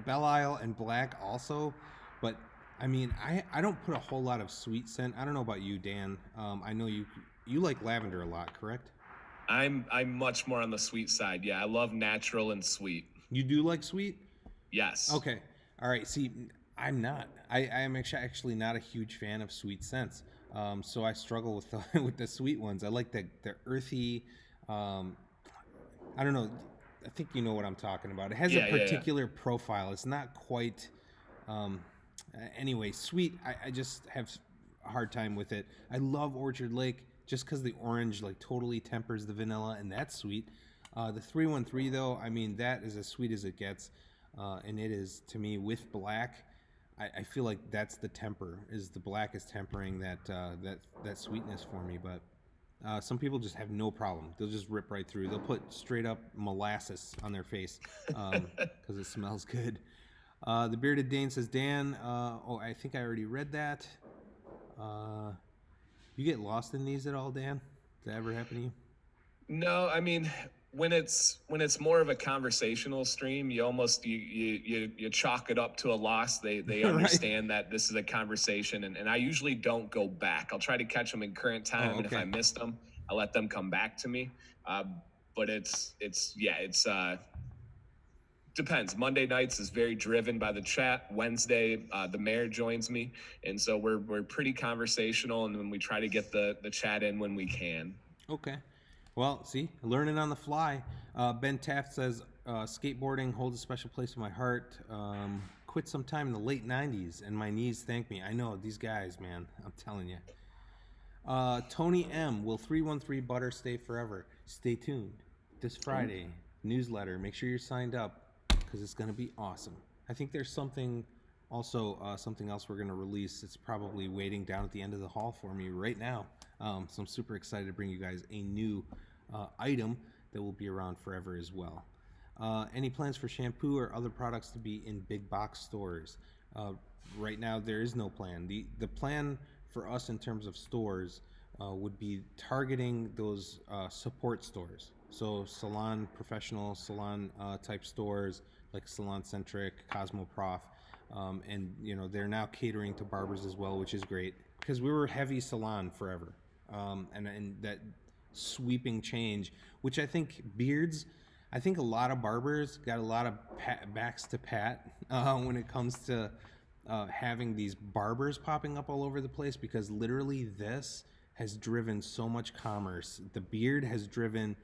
Belle Isle and black also, but I mean, I don't put a whole lot of sweet scent. I don't know about you, Dan. I know you like lavender a lot, correct? I'm much more on the sweet side. Yeah, I love natural and sweet. You do like sweet? Yes. Okay. All right. See, I'm not. I am actually not a huge fan of sweet scents. So I struggle with the with the sweet ones. I like the earthy. Um, I don't know. I think you know what I'm talking about. It has a Yeah, yeah, yeah. particular profile. It's not quite. Um, anyway, sweet. I just have a hard time with it. I love Orchard Lake just because the orange like totally tempers the vanilla, and that's sweet. The 313 though, I mean that is as sweet as it gets, and it is to me with black. I feel like that's the temper. Is the black is tempering that sweetness for me, but some people just have no problem. They'll just rip right through. They'll put straight up molasses on their face because it smells good. The Bearded Dane says, Dan, oh, I think I already read that. You get lost in these at all, Dan? Does that ever happen to you? No, I mean, when it's more of a conversational stream, you almost you chalk it up to a loss. They Right. understand that this is a conversation, and I usually don't go back. I'll try to catch them in current time, Oh, and if okay. I missed them, I let them come back to me. But it's depends. Monday nights is very driven by the chat. Wednesday, the mayor joins me, and so we're pretty conversational, and then we try to get the chat in when we can. Okay. Well, see, learning on the fly. Ben Taft says, skateboarding holds a special place in my heart. Quit sometime in the late 90s, and my knees thank me. I know, these guys, man. I'm telling you. Tony M. Will 313 Butter stay forever? Stay tuned. This Friday, newsletter. Make sure you're signed up because it's going to be awesome. I think there's something something else we're going to release. It's probably waiting down at the end of the hall for me right now. So I'm super excited to bring you guys a new item that will be around forever as well. Any plans for shampoo or other products to be in big box stores? Right now, there is no plan. The plan for us in terms of stores would be targeting those support stores. So professional salon type stores like Salon Centric, Cosmo Prof, and they're now catering to barbers as well, which is great because we were heavy salon forever, and that sweeping change, which I think beards. I think a lot of barbers got a lot of backs to pat when it comes to having these barbers popping up all over the place because literally this has driven so much commerce. The beard has driven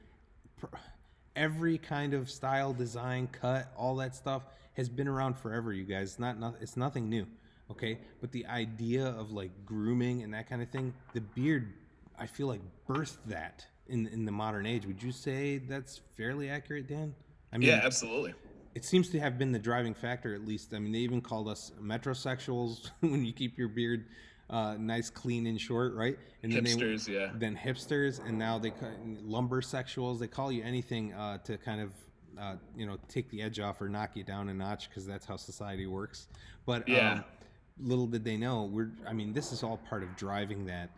every kind of style, design, cut, all that stuff has been around forever, you guys. It's nothing new, okay? But the idea of like grooming and that kind of thing, the beard, I feel like birthed that in the modern age. Would you say that's fairly accurate, Dan? I mean, Yeah, absolutely. it seems to have been the driving factor, at least. I mean, they even called us metrosexuals when you keep your beard nice, clean, and short, right? And Hipsters, yeah. Then hipsters, and now they lumber sexuals. They call you anything to kind of take the edge off or knock you down a notch because that's how society works. But Yeah. little did they know this is all part of driving that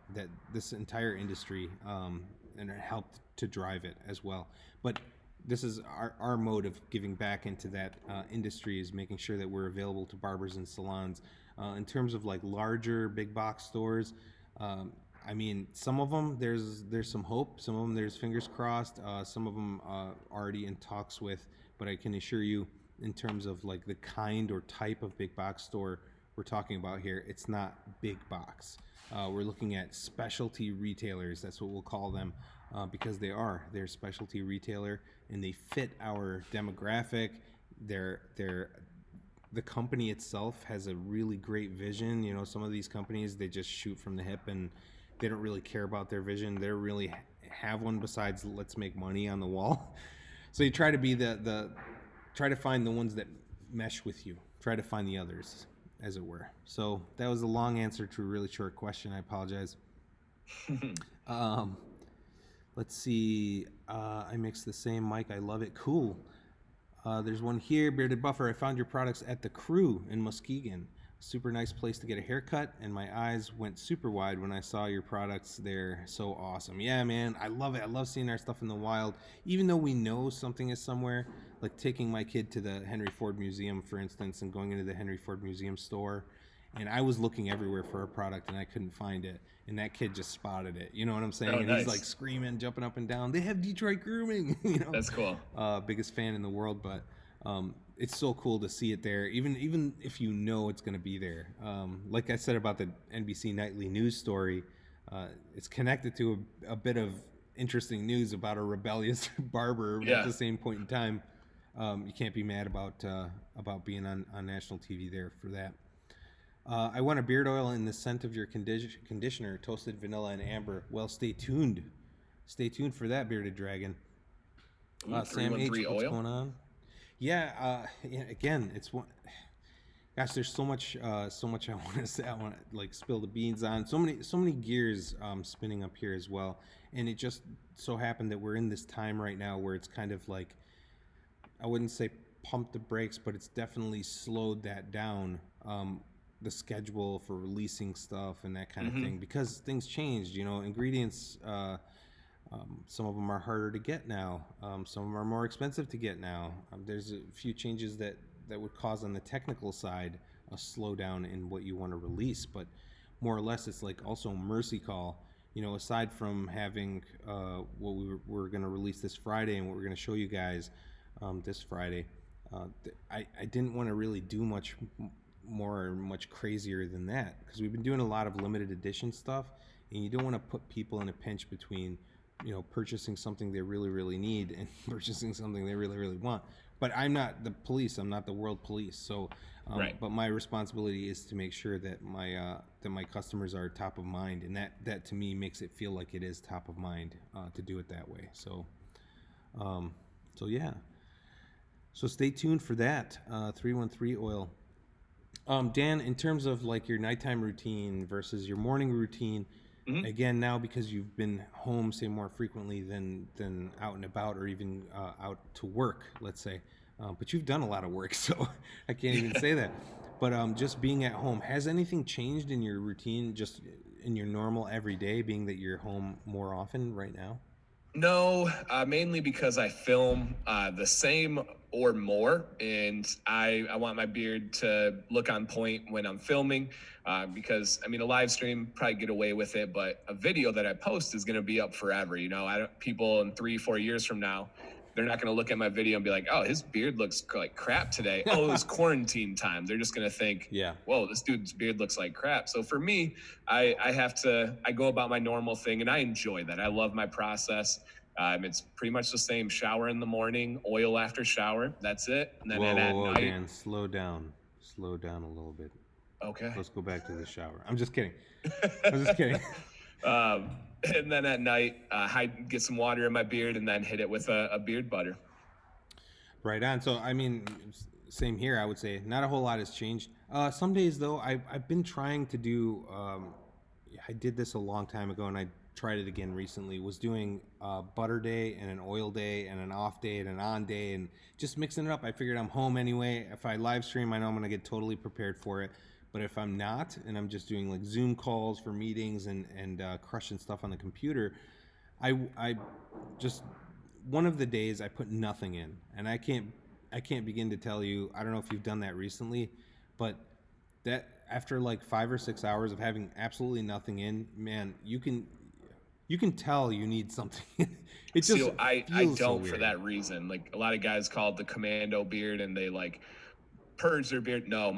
this entire industry, and it helped to drive it as well. But this is our mode of giving back into that industry, is making sure that we're available to barbers and salons. In terms of like larger big box stores, some of them there's some hope. Some of them there's fingers crossed. Some of them already in talks with. But I can assure you, in terms of like the kind or type of big box store we're talking about here, it's not big box. We're looking at specialty retailers. That's what we'll call them, because they're specialty retailer, and they fit our demographic. The company itself has a really great vision. Some of these companies, they just shoot from the hip and they don't really care about their vision. They really have one besides let's make money on the wall. So you try to be try to find the ones that mesh with you. Try to find the others, as it were. So that was a long answer to a really short question. I apologize. Let's see. I mix the same mic. I love it. Cool. There's one here. Bearded Buffer. I found your products at the Crew in Muskegon. Super nice place to get a haircut, and my eyes went super wide when I saw your products there. So awesome. Yeah, man. I love it. I love seeing our stuff in the wild. Even though we know something is somewhere, like taking my kid to the Henry Ford Museum, for instance, and going into the Henry Ford Museum store. And I was looking everywhere for a product, and I couldn't find it. And that kid just spotted it. You know what I'm saying? Oh, and nice. He's like screaming, jumping up and down. They have Detroit Grooming. That's cool. Biggest fan in the world. But It's so cool to see it there, even if you know it's going to be there. Like I said about the NBC nightly news story, it's connected to a bit of interesting news about a rebellious barber. But at Yeah. the same point in time, you can't be mad about being on national TV there for that. I want a beard oil in the scent of your conditioner, toasted vanilla and amber. Well, stay tuned. Stay tuned for that, bearded dragon. Ooh, Sam H, 313 what's oil. going on? Yeah, yeah, again, it's one. Gosh, there's so much I want to say. I want to like spill the beans on. So many gears spinning up here as well. And it just so happened that we're in this time right now where it's kind of like, I wouldn't say pump the brakes, but it's definitely slowed that down. The schedule for releasing stuff and that kind of thing, because things changed. You know, ingredients. Some of them are harder to get now. Some of them are more expensive to get now. There's a few changes that would cause on the technical side a slowdown in what you want to release, but more or less it's like also a mercy call. You know, aside from having what we're going to release this Friday and what we're going to show you guys this Friday, I didn't want to really do much more or much crazier than that, because we've been doing a lot of limited edition stuff, and you don't want to put people in a pinch between, you know, purchasing something they really need and purchasing something they really want. But I'm not the police. I'm not the world police. So, Right. but my responsibility is to make sure that my customers are top of mind, and that to me makes it feel like it is top of mind to do it that way. So, so yeah. So stay tuned for that. 313 oil. Dan, in terms of like your nighttime routine versus your morning routine, again now because you've been home say more frequently than out and about, or even out to work, let's say, but you've done a lot of work, so I can't even say that. But just being at home, has anything changed in your routine, just in your normal everyday, being that you're home more often right now? No, mainly because I film the same or more, and I want my beard to look on point when I'm filming. Because I mean, a live stream probably get away with it, but a video that I post is going to be up forever. You know, I don't, people in 3, 4 years from now, they're not going to look at my video and be like, "Oh, his beard looks like crap today." Oh, it was quarantine time. They're just going to think, Yeah. "Whoa, this dude's beard looks like crap." So for me, I have to, I go about my normal thing, and I enjoy that. I love my process. It's pretty much the same: shower in the morning, oil after shower. That's it. And then at Whoa, night, Dan, slow down a little bit. okay. Let's go back to the shower. I'm just kidding. I'm just kidding. And then at night, get some water in my beard and then hit it with a beard butter. Right on. So, I mean, same here. I would say not a whole lot has changed. Some days though, I've been trying to do. I did this a long time ago, and I tried it again recently. Was doing butter day and an oil day and an off day and an on day, and just mixing it up. I figured I'm home anyway. If I live stream, I know I'm gonna get totally prepared for it. But if I'm not, and I'm just doing like Zoom calls for meetings and crushing stuff on the computer, I just one of the days I put nothing in, and I can't begin to tell you. I don't know if you've done that recently, but that after like 5 or 6 hours of having absolutely nothing in, man, you can tell you need something. It just So I feels so don't for weird. that reason. Like a lot of guys call it the commando beard and they like purge their beard. No,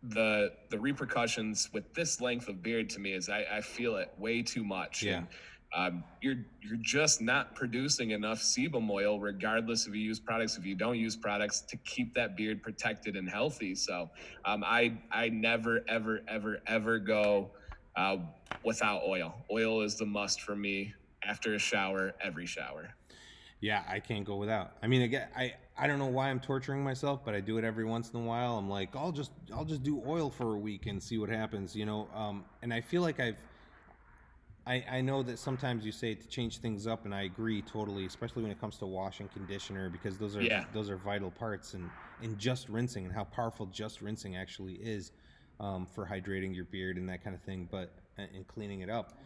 the repercussions with this length of beard to me is I feel it way too much. Yeah. And you're just not producing enough sebum oil, regardless if you use products, if you don't use products, to keep that beard protected and healthy. So I never ever go uh, without oil. Oil is the must for me after a shower, every shower. Yeah, I can't go without. I mean, again, I don't know why I'm torturing myself, but I do it every once in a while. I'm like, I'll just do oil for a week and see what happens, you know. And I feel like I know that sometimes you say to change things up, and I agree totally, especially when it comes to wash and conditioner, because Yeah. those are vital parts, and just rinsing, and how powerful just rinsing actually is for hydrating your beard and that kind of thing, but and cleaning it up.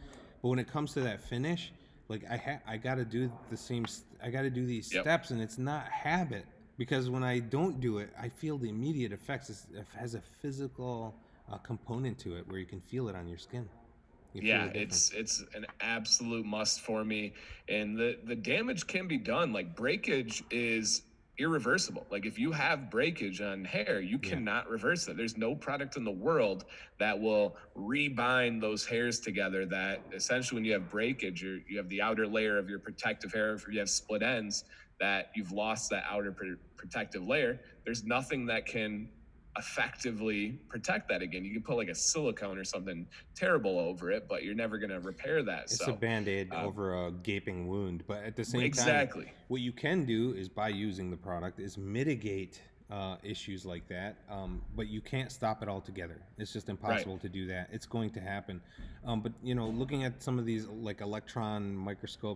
But when it comes to that finish, like I got to do I got to do these Yep. steps, and it's not habit, because when I don't do it, I feel the immediate effects. It has a physical component to it where you can feel it on your skin. You feel Yeah, the difference. it's an absolute must for me, and the damage can be done. Like breakage is irreversible. Like if you have breakage on hair, you cannot reverse it. There's no product in the world that will rebind those hairs together. That essentially, when you have breakage, you have the outer layer of your protective hair. If you have split ends, that you've lost that outer protective layer. There's nothing that can effectively protect that again. You can put like a silicone or something terrible over it, but you're never going to repair that. It's a band-aid over a gaping wound. But at the same time, exactly, what you can do is, by using the product, is mitigate issues like that. But you can't stop it altogether. It's just impossible to do that. It's going to happen. But looking at some of these like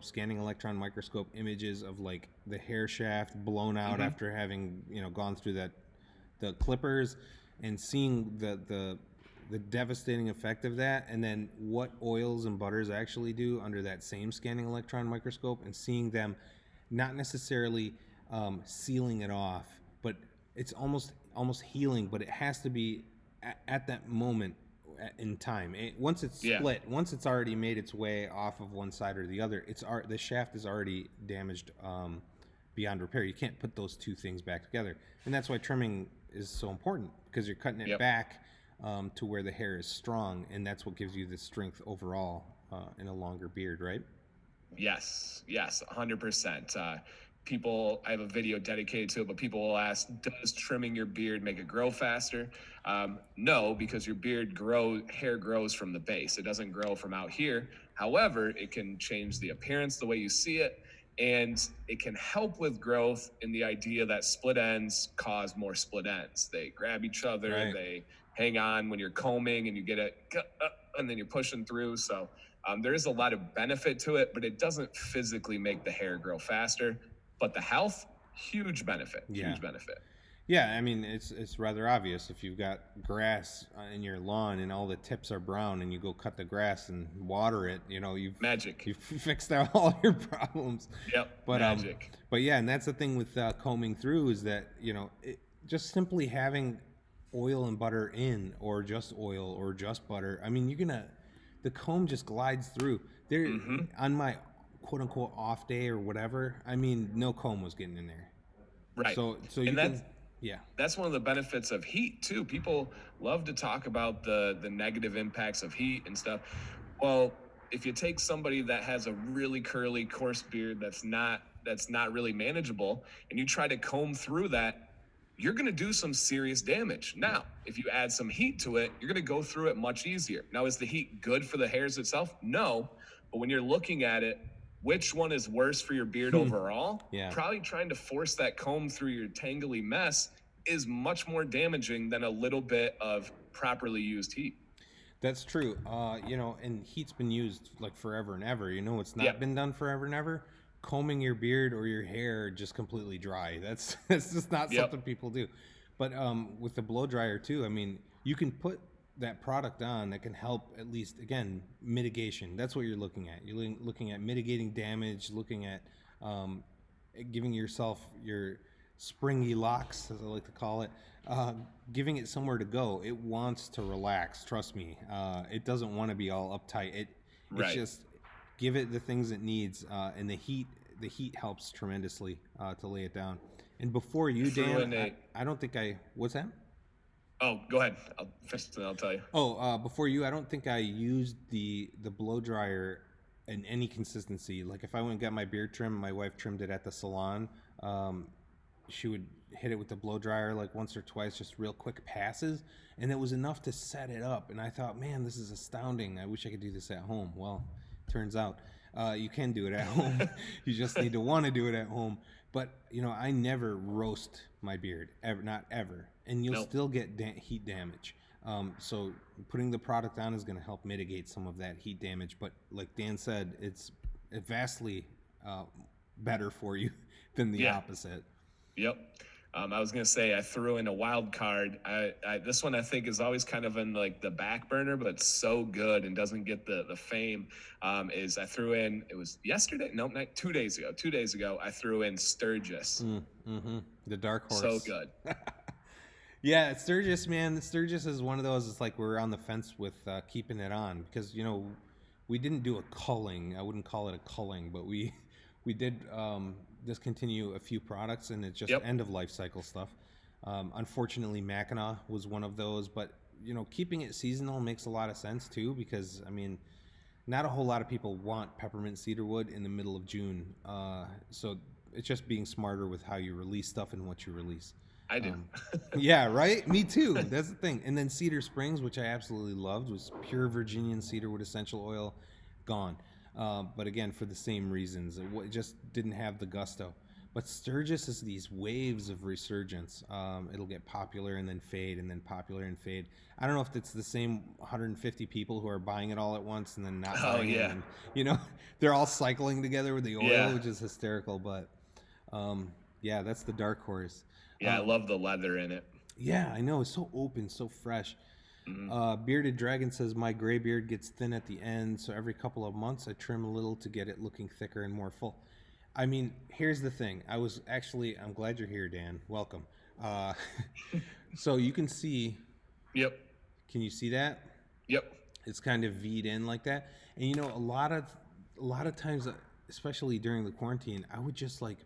scanning electron microscope images of like the hair shaft blown out after having gone through the clippers, and seeing the devastating effect of that, and then what oils and butters actually do under that same scanning electron microscope, and seeing them not necessarily sealing it off, but it's almost healing, but it has to be at that moment in time. Once it's split, once it's already made its way off of one side or the other, the shaft is already damaged beyond repair. You can't put those two things back together, and that's why trimming is so important, because you're cutting it back to where the hair is strong, and that's what gives you the strength overall in a longer beard, right? Yes, 100%. I have a video dedicated to it, but people will ask, does trimming your beard make it grow faster? No, because your hair grows from the base. It doesn't grow from out here. However, it can change the appearance, the way you see it, and it can help with growth in the idea that split ends cause more split ends. They grab each other, they hang on when you're combing, and you get it, and then you're pushing through. So there is a lot of benefit to it, but it doesn't physically make the hair grow faster. But the health, huge benefit. Yeah, I mean, it's rather obvious. If you've got grass in your lawn and all the tips are brown, and you go cut the grass and water it, you've fixed out all your problems. But magic. But yeah, and that's the thing with combing through, is that just simply having oil and butter in, or just oil or just butter. I mean, the comb just glides through there. On my quote unquote off day or whatever, I mean, no comb was getting in there. Right. So that's one of the benefits of heat too. People love to talk about the negative impacts of heat and stuff. Well, if you take somebody that has a really curly, coarse beard that's not really manageable, and you try to comb through that, you're going to do some serious damage. Now, if you add some heat to it, you're going to go through it much easier. Now, is the heat good for the hairs itself? No. But when you're looking at it, which one is worse for your beard overall? Probably trying to force that comb through your tangly mess is much more damaging than a little bit of properly used heat. That's true. And heat's been used like forever and ever. It's not been done forever and ever. Combing your beard or your hair just completely dry. That's just not something people do. But with the blow dryer too, I mean, you can put that product on that can help, at least, again, mitigation. That's what you're looking at. You're looking at mitigating damage, looking at giving yourself your springy locks, as I like to call it, giving it somewhere to go. It wants to relax, trust me. It doesn't want to be all uptight. It's just give it the things it needs, and the heat helps tremendously to lay it down. And before you, Dan, I don't think what's that? Oh, go ahead. I'll tell you. Before you, I don't think I used the blow dryer in any consistency. Like if I went and got my beard trimmed, my wife trimmed it at the salon. She would hit it with the blow dryer like once or twice, just real quick passes, and it was enough to set it up. And I thought, man, this is astounding. I wish I could do this at home. Well, turns out you can do it at home. You just need to want to do it at home. But I never roast my beard, ever, not ever, and you'll still get heat damage. So putting the product on is going to help mitigate some of that heat damage. But like Dan said, it's vastly better for you than the opposite. Yep. I was going to say, I threw in a wild card. This one I think is always kind of in like the back burner, but it's so good and doesn't get the fame. Is I threw in, it was yesterday? No, not 2 days ago. 2 days ago, I threw in Sturgis. The dark horse. So good. Yeah, Sturgis, man. Sturgis is one of those, it's like we're on the fence with keeping it on, because, we didn't do a culling. I wouldn't call it a culling, but we did discontinue a few products, and it's just Yep. end of life cycle stuff. Unfortunately, Mackinac was one of those, but keeping it seasonal makes a lot of sense too, because I mean, not a whole lot of people want peppermint cedarwood in the middle of June. So it's just being smarter with how you release stuff and what you release. I do. Yeah, right? Me too. That's the thing. And then Cedar Springs, which I absolutely loved, was pure Virginian cedarwood essential oil, gone. But again, for the same reasons. It just didn't have the gusto. But Sturgis is these waves of resurgence. It'll get popular and then fade and then popular and fade. I don't know if it's the same 150 people who are buying it all at once and then not buying it. And, they're all cycling together with the oil, which is hysterical. But yeah, that's the dark horse. Yeah, I love the leather in it. Yeah, I know. It's so open, so fresh. Bearded Dragon says, my gray beard gets thin at the end, so every couple of months I trim a little to get it looking thicker and more full. I mean, here's the thing. I'm glad you're here, Dan. Welcome. So you can see. Yep. Can you see that? Yep. It's kind of V'd in like that. And a lot of times, especially during the quarantine, I would just like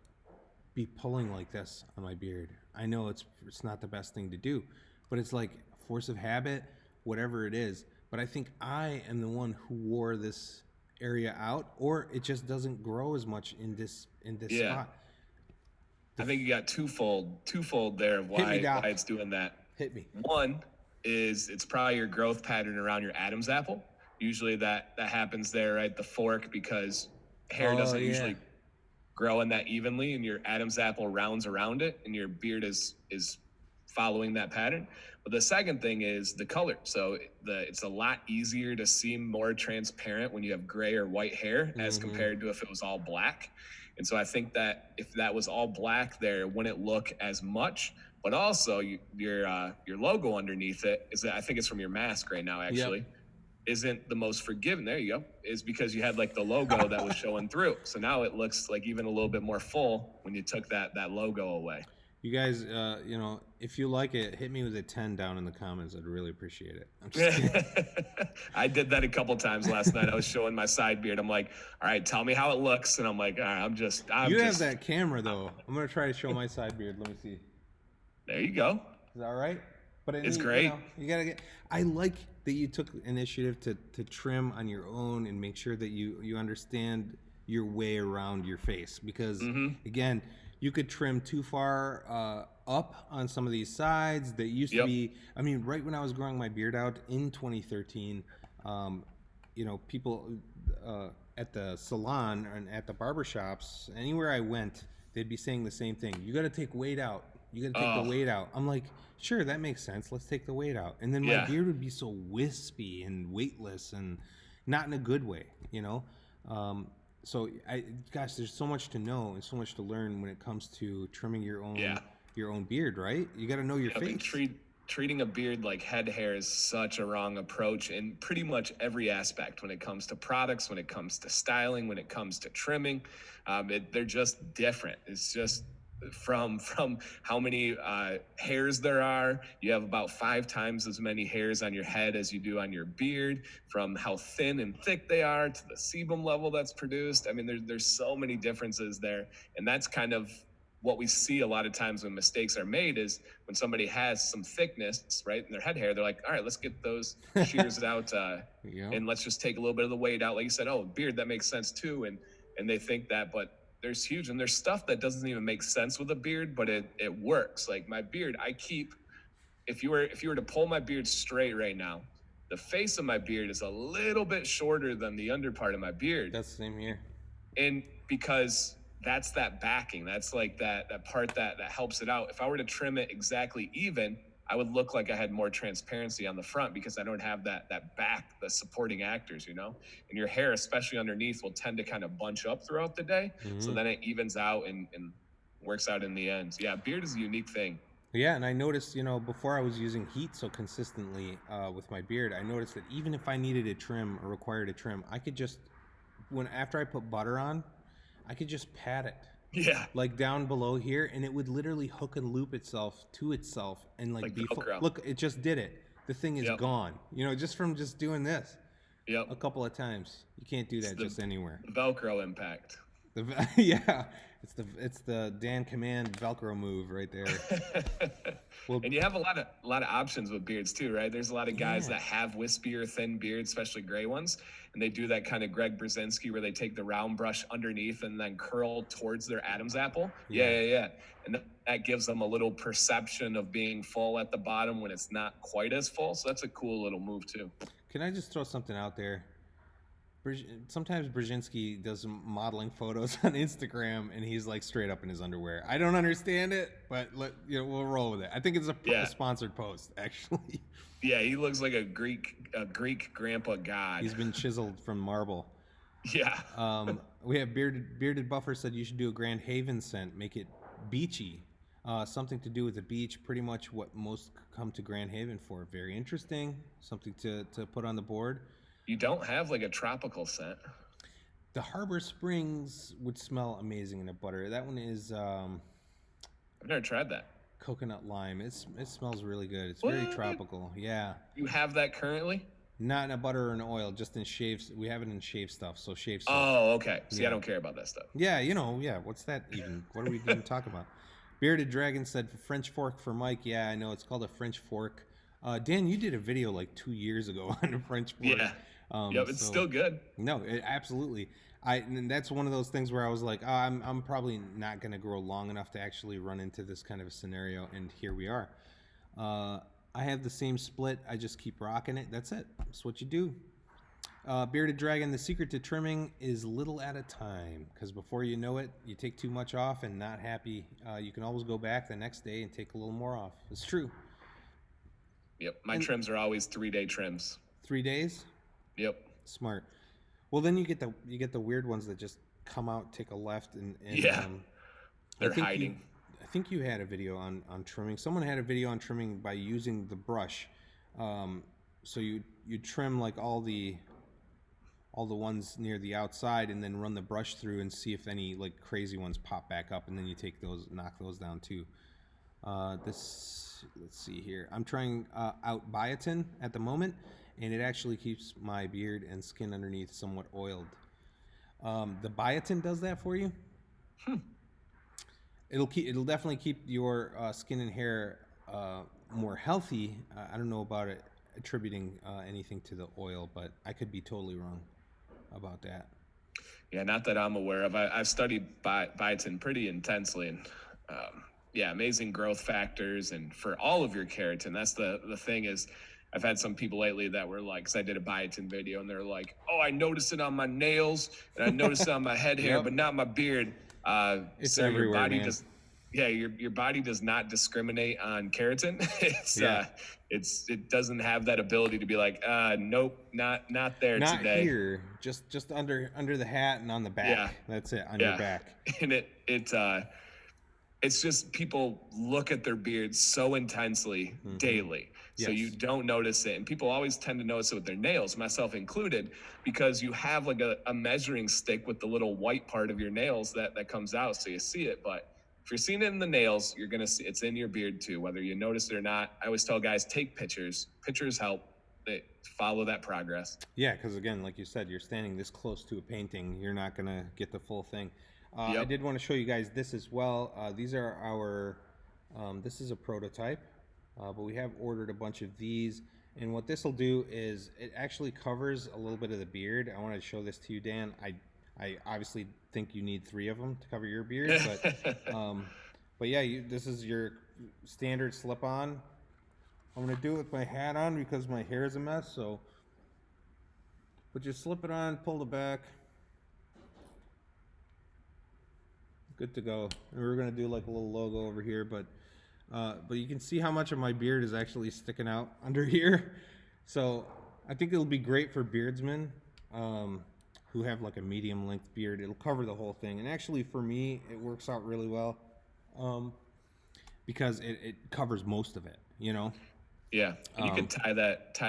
be pulling like this on my beard. I know it's not the best thing to do, but it's like force of habit, whatever it is. But I think I am the one who wore this area out, or it just doesn't grow as much in this spot. I think you got twofold there of why it's doing that. Hit me. One is it's probably your growth pattern around your Adam's apple. Usually that happens there, right? The fork, because hair doesn't usually grow that evenly, and your Adam's apple rounds around it, and your beard is following that pattern. But the second thing is the color. So it's a lot easier to seem more transparent when you have gray or white hair as compared to if it was all black. And so I think that if that was all black there, it wouldn't look as much. But also your logo underneath it I think it's from your mask right now, actually. Yep. Isn't the most forgiving. There you go. Is because you had like the logo that was showing through. So now it looks like even a little bit more full when you took that logo away. You guys, if you like it, hit me with a 10 down in the comments. I'd really appreciate it. I'm just kidding. I did that a couple times last night. I was showing my side beard. I'm like, all right, tell me how it looks. And I'm like, all right, You have that camera though. I'm going to try to show my side beard. Let me see. There you go. Is that all right? But it's great. You got to get, I like that you took initiative to trim on your own and make sure that you understand your way around your face, because again, you could trim too far up on some of these sides that used to be. I mean, right when I was growing my beard out in 2013, people at the salon and at the barbershops, anywhere I went, they'd be saying the same thing. You got to take weight out. You got to take the weight out. I'm like, sure, that makes sense. Let's take the weight out. And then my beard would be so wispy and weightless, and not in a good way, So there's so much to know and so much to learn when it comes to trimming your own beard, right? You got to know your face. Treating a beard like head hair is such a wrong approach in pretty much every aspect. When it comes to products, when it comes to styling, when it comes to trimming, they're just different. It's just from how many hairs there are. You have about 5 times as many hairs on your head as you do on your beard, from how thin and thick they are to the sebum level that's produced. I mean, there's so many differences there. And that's kind of what we see a lot of times when mistakes are made, is when somebody has some thickness, right, in their head hair, they're like, all right, let's get those shears out and let's just take a little bit of the weight out. Like you said, beard, that makes sense too. And they think that, but there's stuff that doesn't even make sense with a beard, but it works. Like my beard, I keep, if you were to pull my beard straight right now, the face of my beard is a little bit shorter than the under part of my beard. That's the same here. And because that's that backing, that's like that part that helps it out. If I were to trim it exactly even, I would look like I had more transparency on the front, because I don't have that back, the supporting actors, And your hair, especially underneath, will tend to kind of bunch up throughout the day. So then it evens out and works out in the end. Yeah, beard is a unique thing. Yeah, and I noticed, before I was using heat so consistently with my beard, I noticed that even if I needed a trim or required a trim, I could just, after I put butter on, I could just pat it. Yeah. Like down below here, and it would literally hook and loop itself to itself and like be look, it just did it. The thing is gone. Just from just doing this. Yep. A couple of times. You can't do that just anywhere. The Velcro impact. Yeah. It's the Dan Command Velcro move right there. Well, And you have a lot of options with beards too, right? There's a lot of guys Yeah. that have wispy or thin beards, especially gray ones, and they do that kind of Greg Brzezinski where they take the round brush underneath and then curl towards their Adam's apple. Yeah. And that gives them a little perception of being full at the bottom when it's not quite as full. So that's a cool little move too. Can I just throw something out there? Sometimes Brzezinski does some modeling photos on Instagram, and he's like straight up in his underwear. I don't understand it, but we'll roll with it. I think it's a sponsored post, actually. Yeah, he looks like a Greek grandpa god. He's been chiseled from marble. Yeah. We have bearded Buffer said you should do a Grand Haven scent, make it beachy, something to do with the beach. Pretty much what most come to Grand Haven for. Very interesting. Something to put on the board. You don't have like a tropical scent. The Harbor Springs would smell amazing in a butter. That one is I've never tried that. Coconut lime. It smells really good. It's very tropical. Yeah. You have that currently? Not in a butter or an oil, just in shaves. We have it in shave stuff, so shave stuff. Oh, okay. See, I don't care about that stuff. Yeah, what's that even? What are we even talking about? Bearded Dragon said French fork for Mike. Yeah, I know. It's called a French fork. Dan, you did a video like 2 years ago on a French fork. Yeah. It's still good. No, absolutely. And that's one of those things where I was like, I'm probably not going to grow long enough to actually run into this kind of a scenario, and here we are. I have the same split. I just keep rocking it. That's it. That's what you do. Bearded Dragon, the secret to trimming is little at a time, because before you know it, you take too much off and not happy. You can always go back the next day and take a little more off. It's true. Yep. My trims are always 3-day trims. 3 days? Yep. Smart. Well, then you get the weird ones that just come out, take a left, and they're hiding. I think you had a video on trimming. Someone had a video on trimming by using the brush. So you trim like all the ones near the outside, and then run the brush through and see if any like crazy ones pop back up, and then you knock those down too. Let's see here. I'm trying out biotin at the moment, and it actually keeps my beard and skin underneath somewhat oiled. The biotin does that for you. It'll definitely keep your skin and hair more healthy. I don't know about it attributing anything to the oil, but I could be totally wrong about that. Yeah, not that I'm aware of. I've studied biotin pretty intensely, and amazing growth factors, and for all of your keratin. That's the thing is, I've had some people lately that were like, because I did a biotin video, and they're like, oh, I noticed it on my nails, and I noticed it on my head hair, but not my beard. It's so everywhere, your body man. your body does not discriminate on keratin. It doesn't have that ability to be like, nope, not there not today. Here, just under the hat and on the back. Yeah. That's it, on your back. And it's just people look at their beards so intensely daily. So you don't notice it. And people always tend to notice it with their nails, myself included, because you have like a measuring stick with the little white part of your nails that comes out, so you see it. But if you're seeing it in the nails, you're going to see it's in your beard too, whether you notice it or not. I always tell guys, take pictures. Pictures help. They follow that progress. Yeah, because again, like you said, you're standing this close to a painting. You're not going to get the full thing. I did want to show you guys this as well. These are our, this is a prototype, but we have ordered a bunch of these. And what this will do is it actually covers a little bit of the beard. I wanted to show this to you, Dan. I obviously think you need 3 of them to cover your beard, but yeah, this is your standard slip-on. I'm going to do it with my hat on because my hair is a mess, so but you slip it on, pull it back. Good to go. And we're gonna do like a little logo over here, but you can see how much of my beard is actually sticking out under here. So I think it'll be great for beardsmen who have like a medium length beard. It'll cover the whole thing, and actually for me it works out really well because it covers most of it, you know. Yeah, and you can tie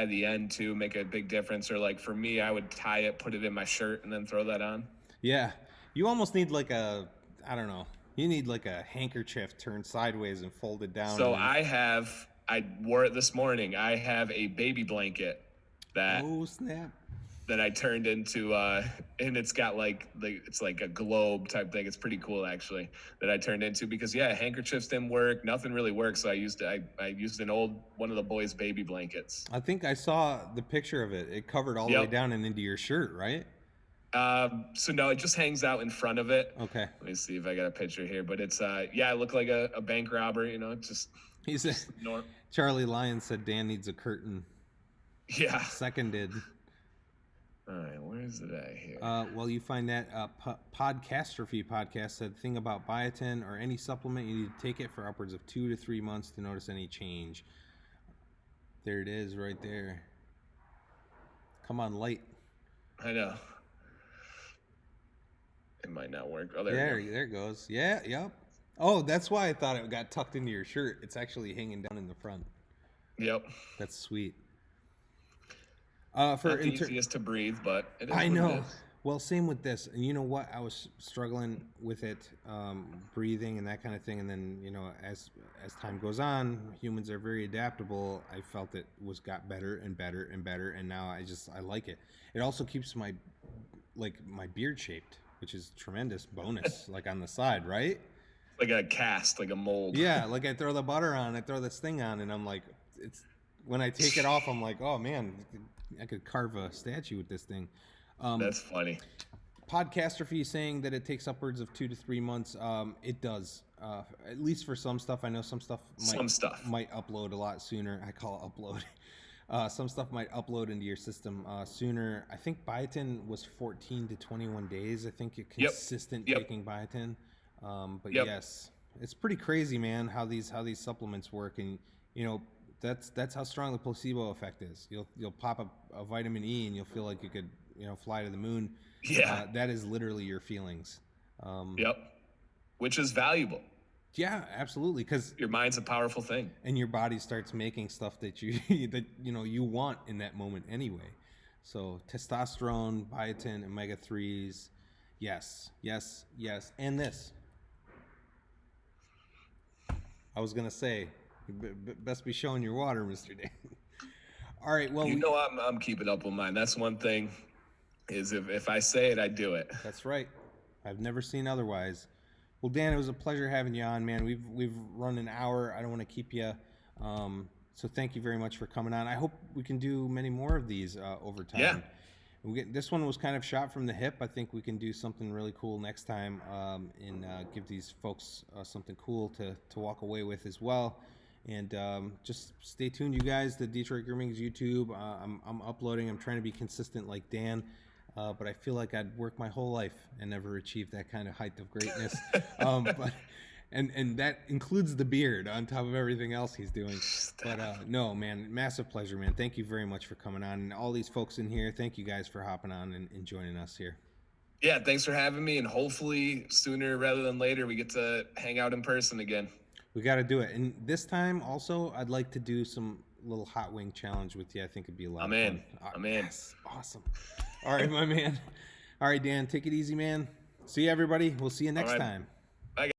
the end too, make a big difference. Or like for me, I would tie it, put it in my shirt, and then throw that on. Yeah, you almost need like I don't know. You need like a handkerchief turned sideways and folded down. So I wore it this morning. I have a baby blanket that. Oh snap! that I turned into, and it's got it's like a globe type thing. It's pretty cool actually that I turned into because handkerchiefs didn't work. Nothing really worked. So I used one of the boys' baby blankets. I think I saw the picture of it. It covered all the way down and into your shirt, right? So no, it just hangs out in front of it. Okay. Let me see if I got a picture here, but it's, I look like a bank robber, Charlie Lyon said Dan needs a curtain. Yeah. Seconded. All right, where is it at here? Well, you find that Podcastrophe podcast said thing about biotin or any supplement, you need to take it for upwards of 2 to 3 months to notice any change. There it is right there. Come on, light. I know. It might not work. Oh, there it goes. Yeah, yep. Oh, that's why I thought it got tucked into your shirt. It's actually hanging down in the front. Yep. That's sweet. Not the easiest to breathe, but it is. I know. Well, same with this. And you know what? I was struggling with it, breathing and that kind of thing. And then, as time goes on, humans are very adaptable. I felt it got better and better and better. And now I like it. It also keeps my beard shaped, which is tremendous bonus, like on the side, right? Like a cast, like a mold. Yeah, like I throw the butter on, I throw this thing on, and I'm like, when I take it off, I'm like, oh man, I could carve a statue with this thing. That's funny. Podcastrophe saying that it takes upwards of 2 to 3 months. It does, at least for some stuff. I know some stuff might upload a lot sooner. I call it upload. Some stuff might upload into your system sooner. I think biotin was 14 to 21 days. I think you're consistent taking biotin. But yes, it's pretty crazy, man, how these supplements work. And that's how strong the placebo effect is. You'll pop a vitamin E and you'll feel like you could fly to the moon. Yeah, that is literally your feelings. Which is valuable. Yeah, absolutely, because your mind's a powerful thing, and your body starts making stuff that you you want in that moment anyway. So testosterone, biotin, omega-3s, yes, and this. I was gonna say, best be showing your water, Mr. Dan. All right, well, I'm keeping up with mine. That's one thing. Is if I say it, I do it. That's right. I've never seen otherwise. Well, Dan, it was a pleasure having you on, man. We've run an hour. I don't want to keep you. So thank you very much for coming on. I hope we can do many more of these over time. Yeah. This one was kind of shot from the hip. I think we can do something really cool next time and give these folks something cool to walk away with as well. And just stay tuned, you guys. The Detroit Grooming's YouTube. I'm uploading. I'm trying to be consistent like Dan. But I feel like I'd work my whole life and never achieve that kind of height of greatness. And that includes the beard on top of everything else he's doing. But no, man, massive pleasure, man. Thank you very much for coming on. And all these folks in here, thank you guys for hopping on and joining us here. Yeah, thanks for having me. And hopefully sooner rather than later, we get to hang out in person again. We got to do it. And this time also, I'd like to do some little hot wing challenge with you. I think it'd be a lot of fun. I'm in. Yes, awesome. All right, my man. All right, Dan, take it easy, man. See you, everybody. We'll see you next time.